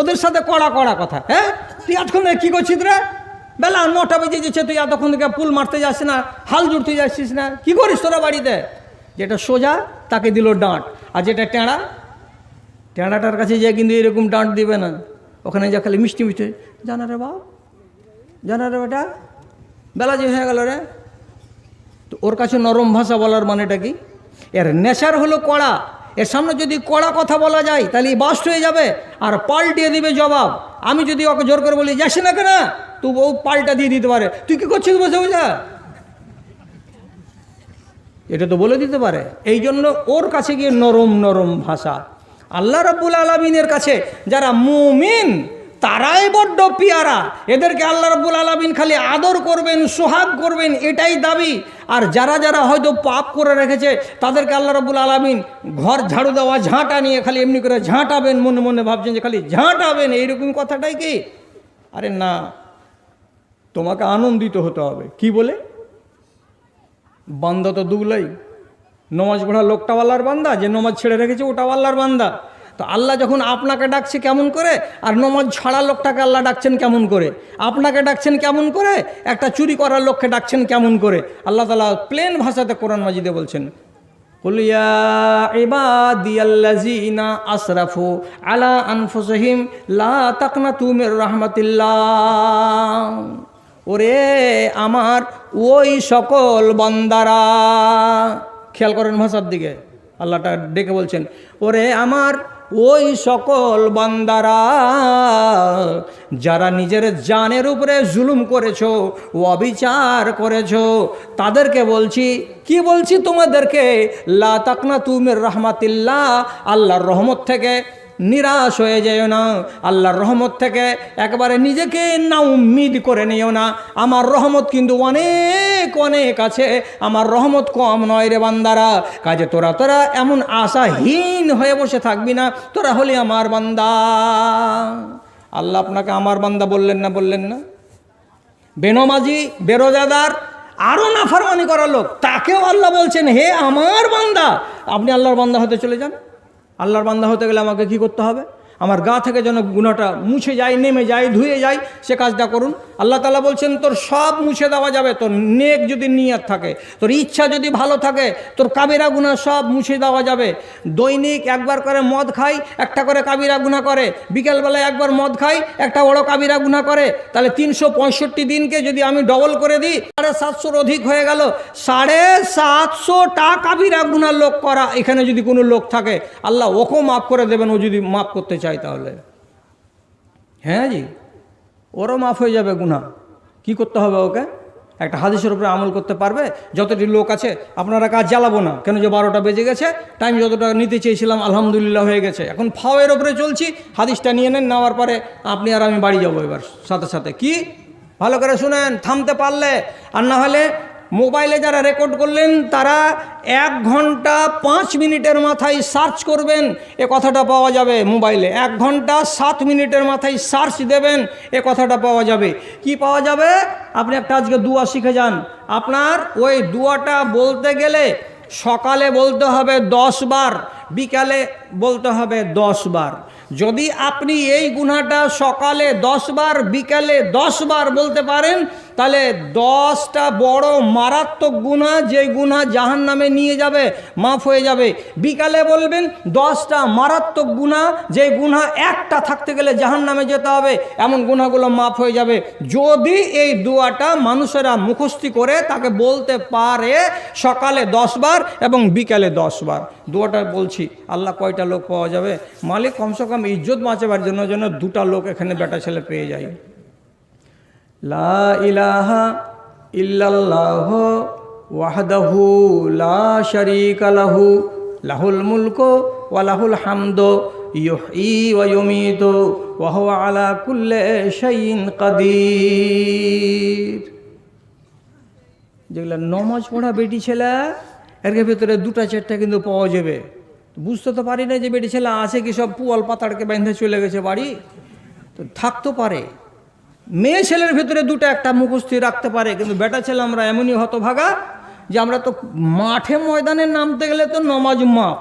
ওদের সাথে কড়া কথা। হ্যাঁ, তুই এতক্ষণ কী করছিস রে? বেলা 9টা বেজে যাচ্ছে, তুই এতক্ষণ থেকে পুল মারতে যাচ্ছিস না, হাল জুড়তে যাচ্ছিস না, কী করিস তোরা বাড়িতে? যেটা সোজা তাকে দিল ডাঁট, আর যেটা টেঁড়াটার কাছে যে কিন্তু এরকম ডাঁট দিবে না, ওখানে যা খালি মিষ্টি মিষ্টি, জানা রে বাপ, জানা রে বেটা, বেলা যে হয়ে গেল রে। তো ওর কাছে নরম ভাষা বলার মানেটা কি? এর নেশার হলো কড়া, এর সামনে যদি কড়া কথা বলা যায় তাহলে বাস্ট হয়ে যাবে আর পাল্টিয়ে দিবে জবাব। আমি যদি ওকে জোর করে বলি যাস না কেনা, তো ও পাল্টা দিয়ে দিতে পারে, তুই কি করছিস বসে বসে, এটা তো বলে দিতে পারে। এই জন্য ওর কাছে গিয়ে নরম নরম ভাষা। আল্লাহ রাব্বুল আলামিনের কাছে যারা মুমিন তারাই বড্ড পিয়ারা, এদেরকে আল্লাহ রাব্বুল আলামিন খালি আদর করবেন, সোহাগ করবেন, এটাই দাবি। আর যারা যারা হয়তো পাপ করে রেখেছে তাদেরকে আল্লাহ রাব্বুল আলামিন ঘর ঝাড়ু দেওয়া ঝাঁটা নিয়ে খালি এমনি করে ঝাঁটাবেন, মনে মনে ভাবছেন যে খালি ঝাঁটাবেন, এইরকম কথাটাই কি? আরে না, তোমাকে আনন্দিত হতে হবে। কি বলে? বান্দা তো দুগলাই, নমাজ পড়া লোকটাও আল্লাহর বান্দা, যে নমাজ ছেড়ে রেখেছে ওটাও আল্লাহর বান্দা। তো আল্লাহ যখন আপনাকে ডাকছে কেমন করে, আর নমাজ ছাড়া লোকটাকে আল্লাহ ডাকছেন কেমন করে, আপনাকে ডাকছেন কেমন করে, একটা চুরি করার লোককে ডাকছেন কেমন করে? আল্লাহ তাআলা প্লেন ভাষাতে কোরআন মাজিদে বলছেন, কুল ইয়া ইবাদিয়াল্লাযিনা আসরাফু আলা আনফুসিহিম লা তাকনাতু মির রাহমাতিল্লাহ। ওরে আমার ওই সকল বান্দারা, খেয়াল করেন ভাষার দিকে, আল্লাহটা ডেকে বলছেন, ওরে আমার ওই সকল বান্দারা যারা নিজের জানের উপরে জুলুম করেছো, অবিচার করেছো, তাদেরকে বলছি, কি বলছি তোমাদেরকে, লা তাকনাতু মির রাহমাতিল্লাহ, আল্লাহর রহমত থেকে নিরাশ হয়ে যেও না, আল্লাহর রহমত থেকে একবারে নিজেকে না উম্মিদ করে নিও না। আমার রহমত কিন্তু অনেক অনেক আছে, আমার রহমত কম নয় রে বান্দারা। কাজে তোরা এমন আশাহীন হয়ে বসে থাকবি না, তোরা হলি আমার বান্দা। আল্লাহ আপনাকে আমার বান্দা বললেন না? বললেন না? বেনমাজি, বেরোজাদার, আরও নাফরমানি করার লোক, তাকেও আল্লাহ বলছেন হে আমার বান্দা। আপনি আল্লাহর বান্দা হতে চলে যান। আল্লাহর বান্দা হতে গেলে আমাকে কি করতে হবে? আমার গা থেকে যেন গুনাহটা মুছে যায়, নেমে যায়, ধুয়ে যায়, সে কাজটা করুন। আল্লাহ তাআলা বলছেন তোর সব মুছে দেওয়া যাবে, তোর নেক যদি নিয়ত থাকে, তোর ইচ্ছা যদি ভালো থাকে, তোর কাবিরা গুনাহ সব মুছে দেওয়া যাবে। দৈনিক একবার করে মদ খাই, একটা করে কাবিরা গুনাহ করে, বিকেলবেলায় একবার মদ খাই, একটা বড় কাবিরা গুনাহ করে, তাহলে 365 দিনকে যদি আমি ডবল করে দিই 750-র অধিক হয়ে গেল। 750টা কাবিরা গুনাহ লোক করা এখানে যদি কোনো লোক থাকে, আল্লাহ ওকেও মাফ করে দেবেন, ও যদি মাফ করতে চায় তাহলে। হ্যাঁ জি, ওরও মাফ হয়ে যাবে গুনাহ। কি করতে হবে ওকে? একটা হাদিসের উপরে আমল করতে পারবে। যতটি লোক আছে আপনারা কাজ জ্বালাবো না, কেন যে 12টা বেজে গেছে, টাইম যতটা নিতে চেয়েছিলাম আলহামদুলিল্লাহ হয়ে গেছে। এখন ফাওয়ের উপরে চলছি, হাদিসটা নিয়ে নেন, নেওয়ার পরে আপনি আর আমি বাড়ি যাবো এবার সাথে সাথে। কি ভালো করে শুনেন, থামতে পারলে। আর না হলে মোবাইলে যারা রেকর্ড করলেন তারা 1 ঘন্টা 5 মিনিটের মাথায় সার্চ করবেন, এ কথাটা পাওয়া যাবে মোবাইলে। 1 ঘন্টা 7 মিনিটের মাথায় সার্চ দেবেন, এ কথাটা পাওয়া যাবে। কি পাওয়া যাবে? আপনি একটা আজকে দুয়া শিখে যান। আপনার ওই দুয়াটা বলতে গেলে সকালে বলতে হবে 10 বার, বিকালে বলতে হবে 10 বার। যদি আপনি এই গুনাহটা সকালে 10 বার, বিকালে 10 বার বলতে পারেন, তাহলে 10টা বড় মারাত্মক গুনাহ, যেই গুনাহ জাহান্নামে নিয়ে যাবে, মাফ হয়ে যাবে। বিকালে বলবেন 10টা মারাত্মক গুনাহ, যেই গুনাহ একটা থাকতে গেলে জাহান্নামে যেতে হবে, এমন গুনাহগুলো মাফ হয়ে যাবে। যদি এই দুয়াটা মানুষেরা মুখস্থি করে তাকে বলতে পারে সকালে 10 বার এবং বিকালে 10 বার। দুয়াটা বলছি, আল্লাহ কয়টা লোক পাওয়া যাবে? মালিক কমসে কম ইজ্জত বাঁচাবার জন্য যেন 2টা লোক এখানে বেটা ছেলে পেয়ে যায়। লা ইলাহা ইল্লাল্লাহ ওয়াহদাহু লা শারীকা লাহু লাহুল মুলকু ওয়া লাহুল হামদু ইউহয়ী ওয়া ইউমীতু ওয়া হুয়া আলা কুল্লি শাইইন কাদির। যেগুলো নমাজ পড়া বেটি ছেলে, এর ভেতরে 2টা-4টা কিন্তু পাওয়া যাবে। বুঝতে তো পারি না যে বেটি ছেলে আছে কি সব পুয়াল পাতাড়কে বেঁধে চলে গেছে বাড়ি, তো থাকতে পারে। মেয়ে ছেলের ভেতরে 2টা-1টা মুখস্থি রাখতে পারে, কিন্তু বেটা ছেলে আমরা এমনই হতভাগা যে আমরা তো মাঠে ময়দানে নামতে গেলে তো নমাজ মাপ।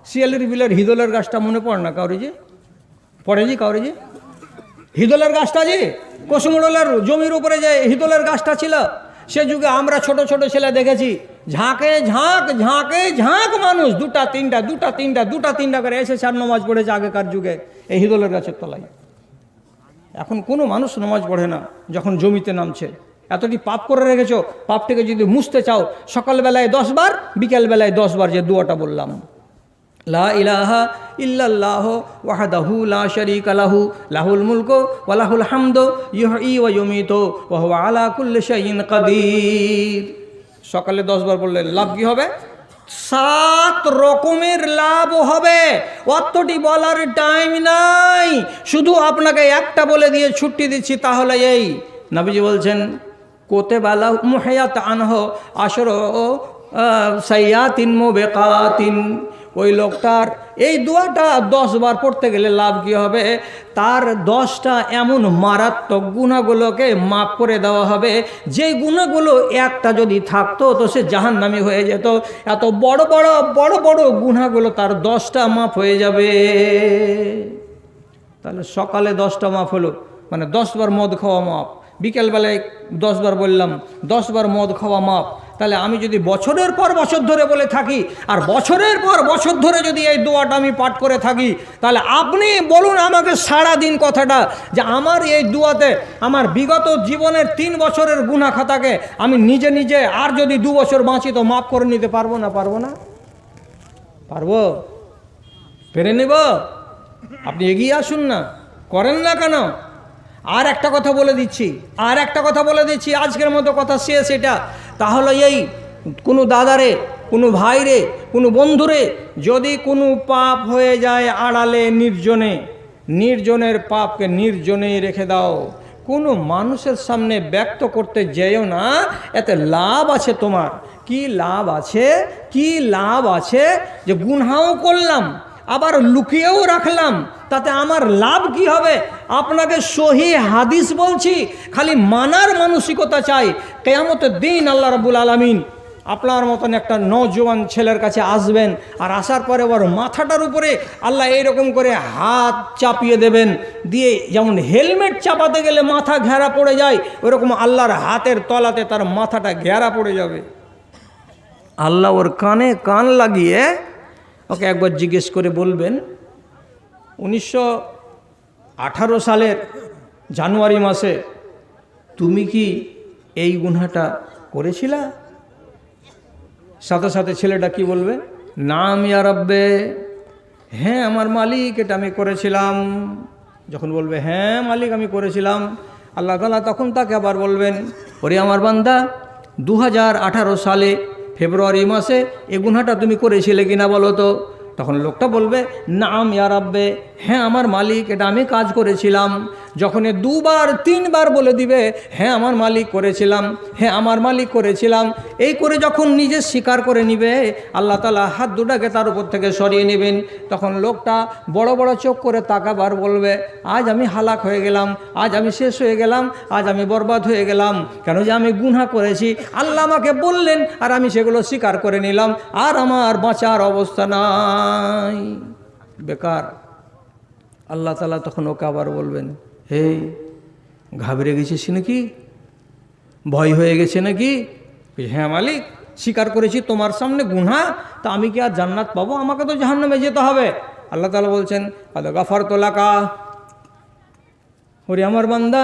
শিয়ালের বিলের হিদলের গাছটা মনে পড়ে না কাউরি? যে পড়ে জি কাউরি? যে হিদলের গাছটা, যে কোসমোড়লের জমির উপরে যে হিদলের গাছটা ছিল, সে যুগে আমরা ছোট ছোট ছেলে দেখেছি, ঝাঁকে ঝাঁক ঝাঁকে ঝাঁক মানুষ 2টা-3টা 2টা-3টা 2টা-3টা করে এসে 4 নামাজ পড়েছে আগেকার যুগে এই হিদলের গাছের তলায়। এখন কোনো মানুষ নামাজ পড়ে না যখন জমিতে নামছে। এতটি পাপ করে রেখেছো, পাপটাকে যদি মুছতে চাও সকালবেলায় 10 বার, বিকেলবেলায় 10 বার যে দুয়াটা বললাম, লা ইলাহা ইল্লাল্লাহ ওয়াহদাহু লা শারীকা লাহু লাহুল মুলকু ওয়া লাহুল হামদু ইউহয়ী ওয়া ইউমীতু ওয়া হুয়া আলা কুল্লি শাইইন কাদির। সকালে 10 বার বললে লাভ কি হবে? 7 রকমের লাভ হবে। অতটি বলার টাইম নাই, শুধু আপনাকে একটা বলে দিয়ে ছুটি দিচ্ছি, তাহলে এই নবীজি বলছেন কোতেবালা মুহায়াত আনহ আশর সাইয়াতিন মুবেকাতিন। ওই লোকটার এই দোয়াটা 10 বার পড়তে গেলে লাভ কি হবে? তার 10টা এমন মারাত্মক গুনাহগুলোকে মাফ করে দেওয়া হবে, যেই গুনাহগুলো একটা যদি থাকতো তো সে জাহান্নামী হয়ে যেত। এত বড় বড় বড় বড় গুনাহগুলো তার 10টা মাফ হয়ে যাবে। তাহলে সকালে 10টা মাফ হলো, মানে 10 বার মদ খাওয়া মাফ, বিকেলবেলায় 10 বার বললাম 10 বার মদ খাওয়া মাফ। তাহলে আমি যদি বছরের পর বছর ধরে বলে থাকি, আর বছরের পর বছর ধরে যদি এই দোয়াটা আমি পাঠ করে থাকি, তাহলে আপনি বলুন আমাকে সারা দিন কথাটা, যে আমার এই দোয়াতে আমার বিগত জীবনের 3 বছরের গুনাহ খাতাকে আমি নিজে নিজে আর যদি 2 বছর বাঁচি তো মাফ করে নিতে পারবো না? পারবো না? পারবো? পেরে নেব? আপনি এগিয়ে আসুন না, করেন না কেন? আর একটা কথা বলে দিচ্ছি, আজকের মতো কথা শেষ এটা। তাহলে এই কোনো দাদারে, কোনো ভাইরে, কোনো বন্ধুরে যদি কোনো পাপ হয়ে যায় আড়ালে নির্জনের পাপকে নির্জনেই রেখে দাও, কোনো মানুষের সামনে ব্যক্ত করতে যেও না। এতে লাভ আছে তোমার। কি লাভ আছে? যে গুনাহও করলাম আবার লুকিয়েও রাখলাম, তাতে আমার লাভ কি হবে? আপনাকে সহি হাদিস বলছি, খালি মানার মানসিকতা চাই। কিয়ামতের দিন আল্লাহ রাব্বুল আলামিন আপনার মতন একটা নওজোয়ান ছেলের কাছে আসবেন, আর আসার পরে ওর মাথাটার উপরে আল্লাহ এইরকম করে হাত চাপিয়ে দেবেন, দিয়ে যেমন হেলমেট চাপাতে গেলে মাথা ঘেরা পড়ে যায়, ওরকম আল্লাহর হাতের তলাতে তার মাথাটা ঘেরা পড়ে যাবে। আল্লাহ ওর কানে কান লাগিয়ে ওকে একবার জিজ্ঞেস করে বলবেন, 1918 সালের জানুয়ারি মাসে তুমি কি এই গুনাহটা করেছিলা? সাথে সাথে ছেলেটা কি বলবে? নাম ইয়া রব্বে, হ্যাঁ আমার মালিক, এটা আমি করেছিলাম। যখন বলবে হ্যাঁ মালিক আমি করেছিলাম, আল্লাহ তাআলা তখন তাকে আবার বলবেন, ওরে আমার বান্দা 2018 সালে ফেব্রুয়ারি মাসে এই গুনাহটা তুমি করেছিলে কিনা বলো তো? তখন লোকটা বলবে নাম ইয়া রব্বে, হ্যাঁ আমার মালিক, এটা আমি কাজ করেছিলাম। যখন 2 বার 3 বার বলে দিবে হ্যাঁ আমার মালিক করেছিলাম, এই করে যখন নিজে স্বীকার করে নিবে, আল্লাহ তাআলা হাত দুটাকে তার উপর থেকে সরিয়ে নেবেন। তখন লোকটা বড় বড় চোখ করে তাকাবার বলবে, আজ আমি হালাক হয়ে গেলাম, আজ আমি শেষ হয়ে গেলাম, আজ আমি বরবাদ হয়ে গেলাম। কেন যে আমি গুনাহ করেছি, আল্লাহ আমাকে বললেন আর আমি সেগুলো স্বীকার করে নিলাম, আর আমার বাঁচার অবস্থা নাই, বেকার। আল্লাহ তাআলা তখন ওকে আবার বলবেন, হে ঘাবড়ে গেছিস নাকি, ভয় হয়ে গেছে নাকি? হ্যাঁ মালিক, স্বীকার করেছি তোমার সামনে গুনাহ, তা আমি কি আর জান্নাত পাবো? আমাকে তো জাহান্নামে যেতে হবে। আল্লাহ তাআলা বলছেন কাদ গাফারতু লাকা, ওরে আমার বান্দা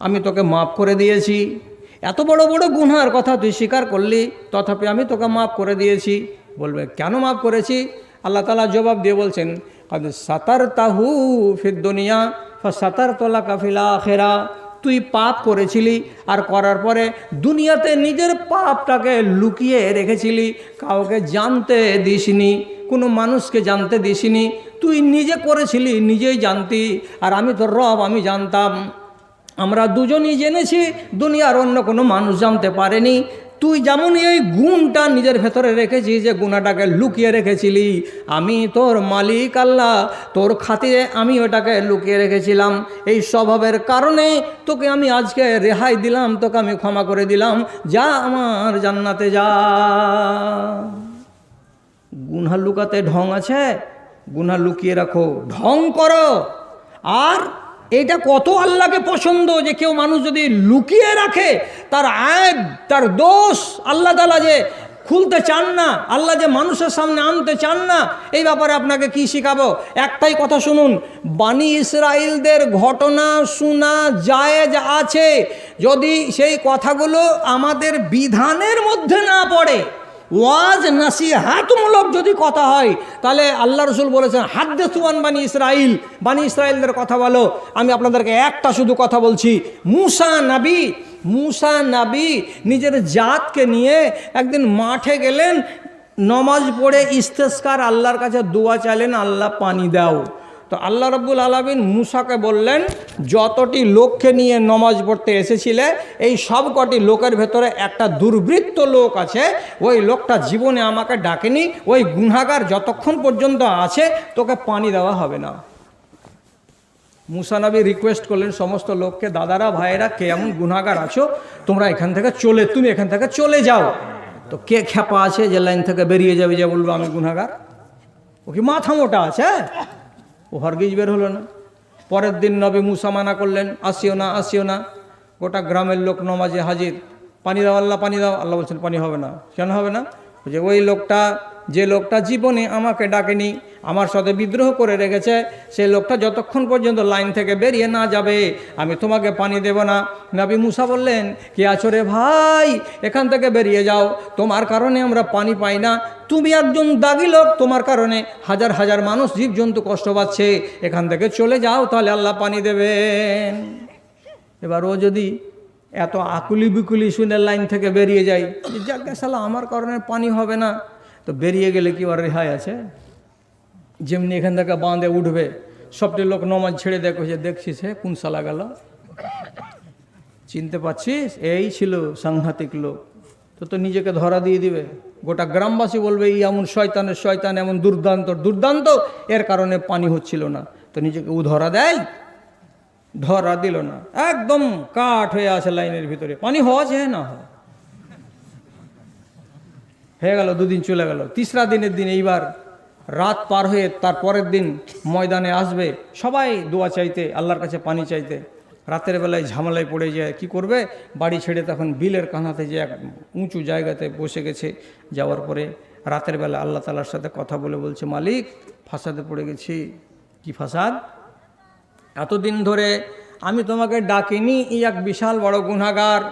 আমি তোকে মাফ করে দিয়েছি। এত বড় বড় গুনাহের কথা তুই স্বীকার করলি, তথাপি আমি তোকে মাফ করে দিয়েছি। বলবে কেন মাফ করেছি? আল্লাহ তাআলা জবাব দিয়ে বলছেন কাদ সাতারতাহু ফিদ দুনিয়া ফাসাতারতু লাকা ফিল আখিরা। তুই পাপ করেছিলি, আর করার পরে দুনিয়াতে নিজের পাপটাকে লুকিয়ে রেখেছিলি, কাউকে জানতে দিসনি, কোনো মানুষকে জানতে দিসনি। তুই নিজে করেছিলি, নিজেই জানতি, আর আমি তোর রব, আমি জানতাম। আমরা দুজনই জেনেছি, দুনিয়ার অন্য কোনো মানুষ জানতে পারেনি। তুই যেমন এই গুণটা নিজের ভেতরে রেখেছিস, যে গুণাটাকে লুকিয়ে রেখেছিলি, আমি তোর মালিক আল্লাহ, তোর খাতিরে আমি ওটাকে লুকিয়ে রেখেছিলাম। এই স্বভাবের কারণে তোকে আমি আজকে রেহাই দিলাম, তোকে আমি ক্ষমা করে দিলাম, যা আমার জান্নাতে যা। গুনাহ লুকাতে ঢং আছে? গুনাহ লুকিয়ে রাখো, ঢং করো। আর এটা কত আল্লাহকে পছন্দ, যে কেউ মানুষ যদি লুকিয়ে রাখে তার আয়ব, তার দোষ আল্লাহ তাআলা যে খুলতে চান না, আল্লাহ যে মানুষের সামনে আনতে চান না, এই ব্যাপারে আপনাকে কি শিখাবো? একটাই কথা শুনুন, বানি ইসরাইলদের ঘটনা শোনা জায়েজ আছে, যদি সেই কথাগুলো আমাদের বিধানের মধ্যে না পড়ে, ওয়াজ নাসিহাতমূলক যদি কথা হয়, তাহলে আল্লাহ রসুল বলেছেন হাদ্দিসু আন বানি ইসরাইলদের কথা বলো। আমি আপনাদেরকে একটা শুধু কথা বলছি, মুসা নবী নিজের জাতকে নিয়ে একদিন মাঠে গেলেন, নমাজ পড়ে ইস্তেস্কার আল্লাহর কাছে দোয়া চাইলেন, আল্লাহ পানি দাও। তো আল্লাহ রাব্বুল আলামিন মুসাকে বললেন, যতটি লোককে নিয়ে নমাজ পড়তে এসেছিলে এই সব কটি লোকের ভেতরে একটা দুর্বৃত্ত লোক আছে, ওই লোকটা জীবনে আমাকে ডাকেনি, ওই গুনাহগার যতক্ষণ পর্যন্ত আছে তোকে পানি দেওয়া হবে না। মুসা নবী রিকোয়েস্ট করলেন সমস্ত লোককে, দাদারা ভাইয়েরা কে এমন গুনাহগার আছো তোমরা তুমি এখান থেকে চলে যাও। তো কে খেপা আছে যে লাইন থেকে বেরিয়ে যাবে, যে বলবো আমি গুনাহগার? ও কি মাথা মোটা আছে? ও হরগিজ বের হলো না। পরের দিন নবী মুসা মানা করলেন, আসিও না। গোটা গ্রামের লোক নমাজে হাজির, পানি দাও আল্লাহ, পানি দাও। আল্লাহ বলছেন পানি হবে না। কেন হবে না? যে ওই লোকটা, যে লোকটা জীবনে আমাকে ডাকেনি, আমার সাথে বিদ্রোহ করে রেখেছে, সেই লোকটা যতক্ষণ পর্যন্ত লাইন থেকে বেরিয়ে না যাবে আমি তোমাকে পানি দেব না। নবী মুসা বললেন, কে আছো রে ভাই, এখান থেকে বেরিয়ে যাও, তোমার কারণে আমরা পানি পাই না, তুমি একজন দাগি লোক, তোমার কারণে হাজার হাজার মানুষ জীবজন্তু কষ্ট পাচ্ছে, এখান থেকে চলে যাও, তাহলে আল্লাহ পানি দেবেন। এবার ও যদি এত আকুলি বিকুলি শুনে লাইন থেকে বেরিয়ে যায়, যাকে সালা আমার কারণে পানি হবে না, তো বেরিয়ে গেলে কি ওর রেহাই আছে? যেমনি এখান থেকে বাঁধে উঠবে, সবটি লোক নমাজ ছেড়ে দেখছিস হে কোন সালা গেল, চিনতে পারছিস এই ছিল সাংঘাতিক লোক, তো নিজেকে ধরা দিয়ে দিবে। গোটা গ্রামবাসী বলবে এই এমন শয়তান এমন দুর্দান্ত, এর কারণে পানি হচ্ছিল না। তো নিজেকে ধরা দেয়, ধরা দিল না, একদম কাঠ হয়ে আছে লাইনের ভিতরে, পানি হওয়া চাই না হয়ে গেল। দুদিন চলে গেল, তিসরা দিনের দিন এইবার রাত পার হয়ে তার পরের দিন ময়দানে আসবে সবাই দোয়া চাইতে, আল্লাহর কাছে পানি চাইতে। রাতের বেলায় ঝামেলায় পড়ে যায়, কি করবে? বাড়ি ছেড়ে তখন বিলের কাঁধাতে যে এক উঁচু জায়গাতে বসে গেছে। যাওয়ার পরে রাতের বেলা আল্লাহ তাআলার সাথে কথা বলছে, মালিক ফাসাদে পড়ে গেছি। কি ফাসাদ? এতদিন ধরে আমি তোমাকে ডাকিনি, এক বিশাল বড় গুনাহগার,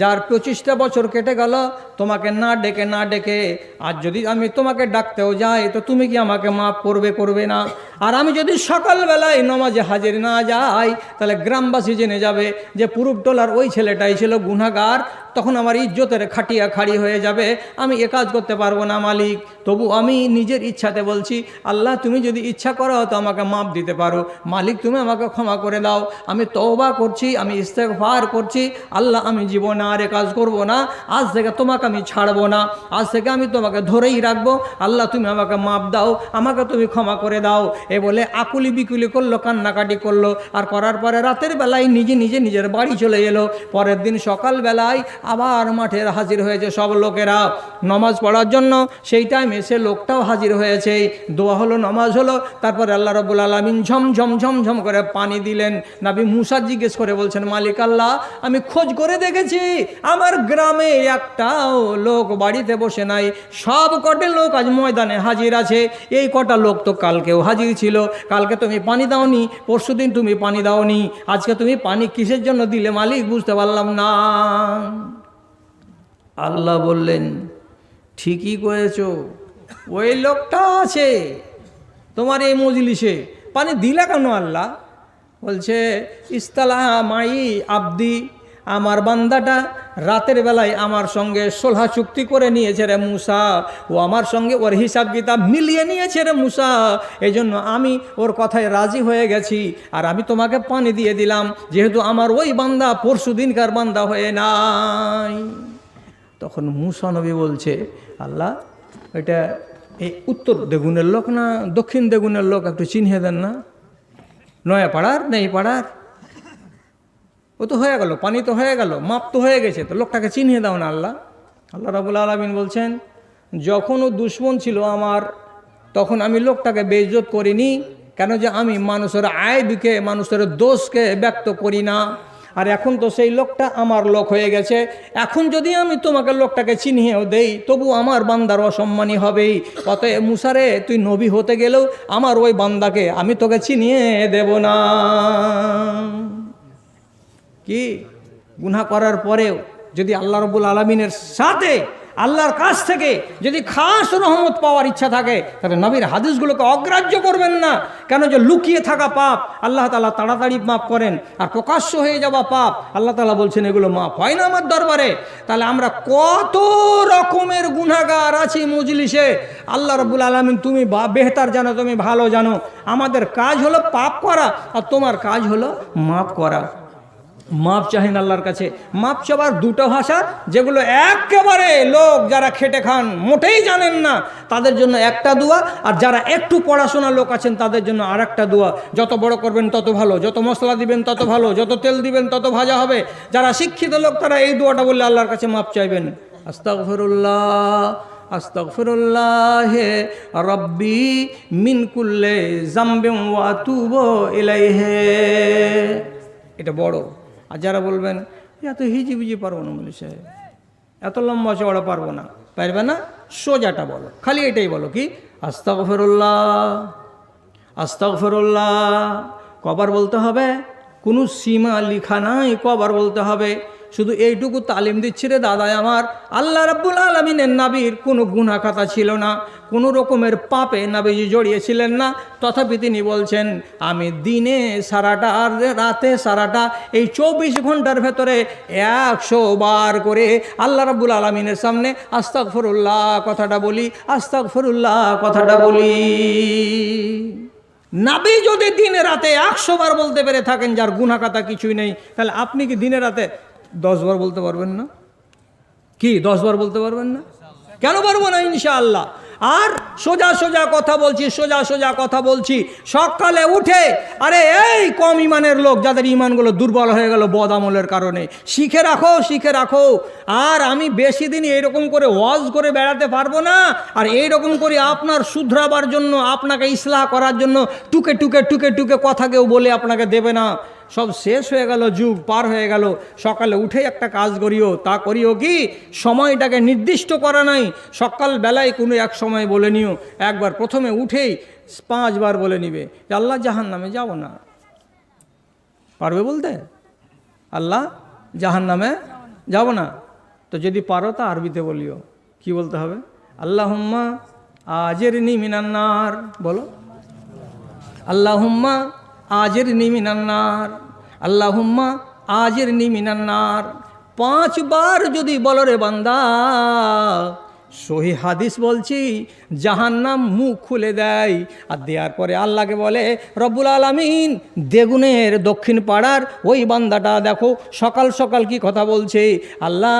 যার 25টা বছর কেটে গেল তোমাকে না ডেকে। আর যদি আমি তোমাকে ডাকতেও যাই তো তুমি কি আমাকে মাফ করবে না? আর আমি যদি সকালবেলায় নমাজে হাজির না যাই তাহলে গ্রামবাসী জেনে যাবে যে পূরব টোলার ওই ছেলেটাই ছিল গুনাহগার, তখন আমার ইজ্জতের খাটিয়া খাড়ি হয়ে যাবে, আমি এ কাজ করতে পারবো না মালিক। তবু আমি নিজের ইচ্ছাতে বলছি, আল্লাহ তুমি যদি ইচ্ছা করো তো আমাকে মাফ দিতে পারো, মালিক তুমি আমাকে ক্ষমা করে দাও, আমি তওবা করছি, আমি ইস্তেগফার করছি, আল্লাহ আমি জীবনে আর এ কাজ করবো না, আজ থেকে তোমাকে আমি ছাড়বো না, আজ থেকে আমি তোমাকে ধরেই রাখবো, আল্লাহ তুমি আমাকে মাফ দাও, আমাকে তুমি ক্ষমা করে দাও। এ বলে আকুলি বিকুলি করলো, কান্নাকাটি করলো। আর করার পরে রাতের বেলায় নিজের বাড়ি চলে এলো। পরের দিন সকালবেলায় আবার মাঠের হাজির হয়েছে সব লোকেরা নমাজ পড়ার জন্য। সেই টাইমে সে লোকটাও হাজির হয়েছে, দোয়া হলো, নমাজ হলো। তারপরে আল্লাহ রাব্বুল আলামিন ঝমঝম করে পানি দিলেন। নবী মুসা জিজ্ঞেস করে বলছেন, মালিক আল্লাহ আমি খোঁজ করে দেখেছি আমার গ্রামে একটাও লোক বাড়িতে বসে নাই, সব কটা লোক আজ ময়দানে হাজির আছে। এই কটা লোক তো কালকেও হাজির ছিল, কালকে তুমি পানি দাওনি, পরশুদিন তুমি পানি দাওনি, আজকে তুমি পানি কিসের জন্য দিলে মালিক বুঝতে পারলাম না। আল্লাহ বললেন, ঠিকই করেছো, ওই লোকটা আছে তোমার এই মজলিসে, পানি দিলা কেন? আল্লাহ বলছে, ইস্তালাহ মাই আব্দি, আমার বান্দাটা রাতের বেলায় আমার সঙ্গে সোলহা চুক্তি করে নিয়েছে রে মুসা, ও আমার সঙ্গে ওর হিসাব কিতাব মিলিয়ে নিয়েছে রে মুসা, এই জন্য আমি ওর কথায় রাজি হয়ে গেছি, আর আমি তোমাকে পানি দিয়ে দিলাম, যেহেতু আমার ওই বান্দা পরশু দিনকার বান্দা হয়ে নাই। তখন মুসা নবী বলছে, আল্লাহ এটা এই উত্তর দেগুনের লোক না দক্ষিণ দেগুনের লোক, একটু চিহ্নে দেন না, নয়া পাড়ার নেই পাড়ার, ও তো হয়ে গেল, পানি তো হয়ে গেল, মাপ তো হয়ে গেছে, তো লোকটাকে চিনিয়ে দাও না। আল্লাহ রাব্বুল আলামিন বলছেন, যখন ও দুশ্মন ছিল আমার, তখন আমি লোকটাকে বেইজ্জত করিনি, কেন যে আমি মানুষের আইবকে, মানুষের দোষকে ব্যক্ত করি না। আর এখন তো সেই লোকটা আমার লোক হয়ে গেছে, এখন যদি আমি তোমাকে লোকটাকে চিনিয়েও দেই তবু আমার বান্দার অসম্মানী হবেই। অতএব মুসারে তুই নবী হতে গেলেও আমার ওই বান্দাকে আমি তোকে চিনিয়ে দেব না। কি গুনাহ করার পরেও যদি আল্লাহ রাব্বুল আলামিনের সাথে আল্লাহর কাছ থেকে যদি খাস রহমত পাওয়ার ইচ্ছা থাকে তাহলে নবীর হাদিসগুলোকে অগ্রাহ্য করবেন না। কেন যে লুকিয়ে থাকা পাপ আল্লাহ তাআলা তাড়াতাড়ি মাফ করেন, আর প্রকাশ্য হয়ে যাওয়া পাপ আল্লাহ তাআলা বলছেন এগুলো মাফ হয় না আমার দরবারে। তাহলে আমরা কত রকমের গুনাহগার আছি মজলিসে, আল্লাহ রাব্বুল আলামিন তুমি বেহতার জানো, তুমি ভালো জানো। আমাদের কাজ হলো পাপ করা, আর তোমার কাজ হলো মাফ করা। মাপ চাহেন আল্লাহর কাছে। মাপ চাওয়ার দুটো ভাষা, যেগুলো একেবারে লোক যারা খেটে খান মোটেই জানেন না তাদের জন্য একটা দোয়া, আর যারা একটু পড়াশোনা লোক আছেন তাদের জন্য আর একটা দোয়া। যত বড় করবেন তত ভালো, যত মশলা দিবেন তত ভালো, যত তেল দিবেন তত ভাজা হবে। যারা শিক্ষিত লোক তারা এই দোয়াটা বললে আল্লাহর কাছে মাপ চাইবেন, আস্তাগফিরুল্লাহ আস্তাগফিরুল্লাহ রব্বি মিন কুল্লি যামবিন ওয়া আতুবু ইলাইহি। এটা বড়। আর যারা বলবেন এত হিজিবিজি পারবো না বলে সাহেব, এত লম্বা চওড়া পারবো না, পারবে না, সোজাটা বলো, খালি এটাই বলো কি আস্তাগফিরুল্লাহ আস্তাগফিরুল্লাহ। কবার বলতে হবে? কোনো সীমা লিখা নাই, কবার বলতে হবে। শুধু এইটুকু তালিম দিচ্ছি রে দাদাই আমার, আল্লাহ রাব্বুল আলামিনের নবীর কোনো গুনাহ খাতা ছিল না, কোনো রকমের পাপে নবীজি জড়িয়েছিলেন না। তথাপি তিনি বলছেন আমি দিনে সারাটা আর রাতে সারাটা এই 24 ঘন্টার ভেতরে 100 বার করে আল্লাহ রাব্বুল আলামিনের সামনে আস্তাগফিরুল্লাহ কথাটা বলি, আস্তাগফিরুল্লাহ কথাটা বলি। নবী যদি দিনে রাতে 100 বার বলতে পেরে থাকেন, যার গুনাহ খাতা কিছুই নেই, তাহলে আপনি কি দিনে রাতে 10 বার বলতে পারবেন না? কি 10 বার বলতে পারবেন না? কেন পারবো না? ইনশাআল্লাহ। আর সোজা সোজা কথা বলছি, সোজা সোজা কথা বলছি। সকালে উঠে, আরে এই কম ইমানের লোক যাদের ইমানগুলো দুর্বল হয়ে গেল বদ আমলের কারণে, শিখে রাখো, শিখে রাখো। আর আমি বেশি দিন এইরকম করে ওয়াজ করে বেড়াতে পারবো না। আর এইরকম করে আপনার শুধরাবার জন্য, আপনাকে ইসলাহ করার জন্য টুকে টুকে টুকে টুকে কথা কেউ বলে আপনাকে দেবে না। সব শেষ হয়ে গেল, যুগ পার হয়ে গেল। সকালে উঠেই একটা কাজ করিও, তা করিও কি সময়টাকে নির্দিষ্ট করা নাই, সকাল বেলায় কোনো এক সময় বলে নিও। একবার প্রথমে উঠেই 5 বার বলে নিবে যে আল্লাহ জাহান্নামে যাব না। পারবে বলতে? আল্লাহ জাহান্নামে যাব না। তো যদি পারো তা আরবিতে বলিও। কি বলতে হবে? আল্লাহুম্মা আজিরনি মিনান নার। বলো আল্লাহুম্মা আজিরনি মিনান নার, আল্লাহুম্মা আজিরনি মিনান নার। 5 বার যদি বলো রে বান্দা, সহি হাদিস বলছি, জাহান্নাম মুখ খুলে দেয়। আর দেওয়ার পরে আল্লাহকে বলে রব্বুল আলামিন দেগুনের দক্ষিণ পাড়ার ওই বান্দাটা দেখো সকাল সকাল কি কথা বলছে, আল্লাহ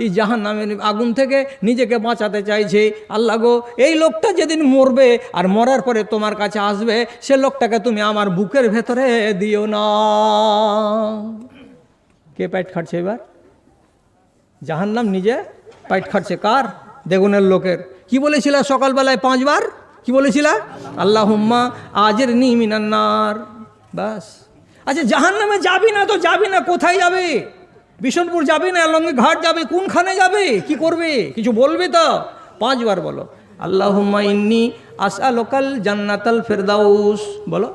এই জাহান্নামের আগুন থেকে নিজেকে বাঁচাতে চাইছে। আল্লাহ গো, এই লোকটা যেদিন মরবে আর মরার পরে তোমার কাছে আসবে, সে লোকটাকে তুমি আমার বুকের ভেতরে দিও না। কে পাইট খাটছে এবার? জাহান্নাম নিজে পাইট খাটছে। কার? দেগুনের লোকের। কি বলেছিল সকালবেলায় 5 বার? কি বলেছিল? আল্লাহুম্মা আজিরনি মিনান নার। বাস। আচ্ছা জাহান্নামে যাবি না তো যাবি না, কোথায় যাবে? বিশনপুর যাবি না লঙ্গি ঘাট যাবে, কোনখানে যাবে, কি করবে? কিছু বলবি তো? 5 বার বলো আল্লাহুম্মা ইন্নী আসআলুকাল জান্নাতাল ফিরদাউস। বলো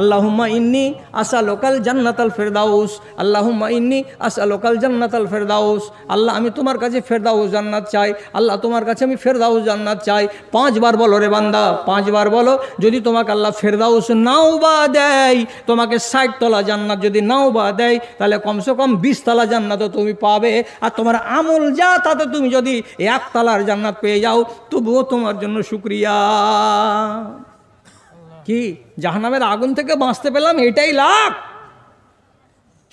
আল্লাহুম্মা ইন্নী আসআলুকাল জান্নাতাল ফিরদাউস, আল্লাহুম্মা ইন্নী আসআলুকাল জান্নাতাল ফিরদাউস। আল্লাহ আমি তোমার কাছে ফেরদাউস জান্নাত চাই, আল্লাহ তোমার কাছে আমি ফেরদাউস জান্নাত চাই। 5 বার বলো রে বান্দা, 5 বার বলো। যদি তোমাকে আল্লাহ ফেরদাউস নাও বা দেয়, তোমাকে 60 তলা জান্নাত যদি নাও বা দেয়, তাহলে কমসে কম 20 তলা জান্নাতও তুমি পাবে। আর তোমার আমল যা, তাতে তুমি যদি 1 তলার জান্নাত পেয়ে যাও, তবুও তোমার জন্য শুকরিয়া। কি জাহান্নামের আগুন থেকে বাঁচতে পেলাম, এটাই লাভ।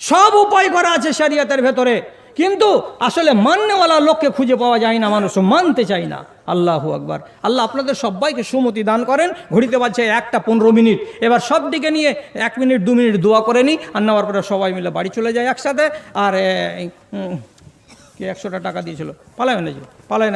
সব উপায় করা আছে শরিয়তের ভেতরে, কিন্তু আসলে মাননেওয়ালা লোককে খুঁজে পাওয়া যায় না, মানুষ মানতে চায় না। আল্লাহু আকবার। আল্লাহ আপনাদের সবাইকে সুমতি দান করেন। ঘড়িতে বাজছে 1টা 15 মিনিট। এবার সব দিকে নিয়ে 1 মিনিট 2 মিনিট দোয়া করে নিই, আর নেওয়ার পরে সবাই মিলে বাড়ি চলে যায় একসাথে। আর কে 100টা টাকা দিয়েছিল, পালায় না, পালায় না।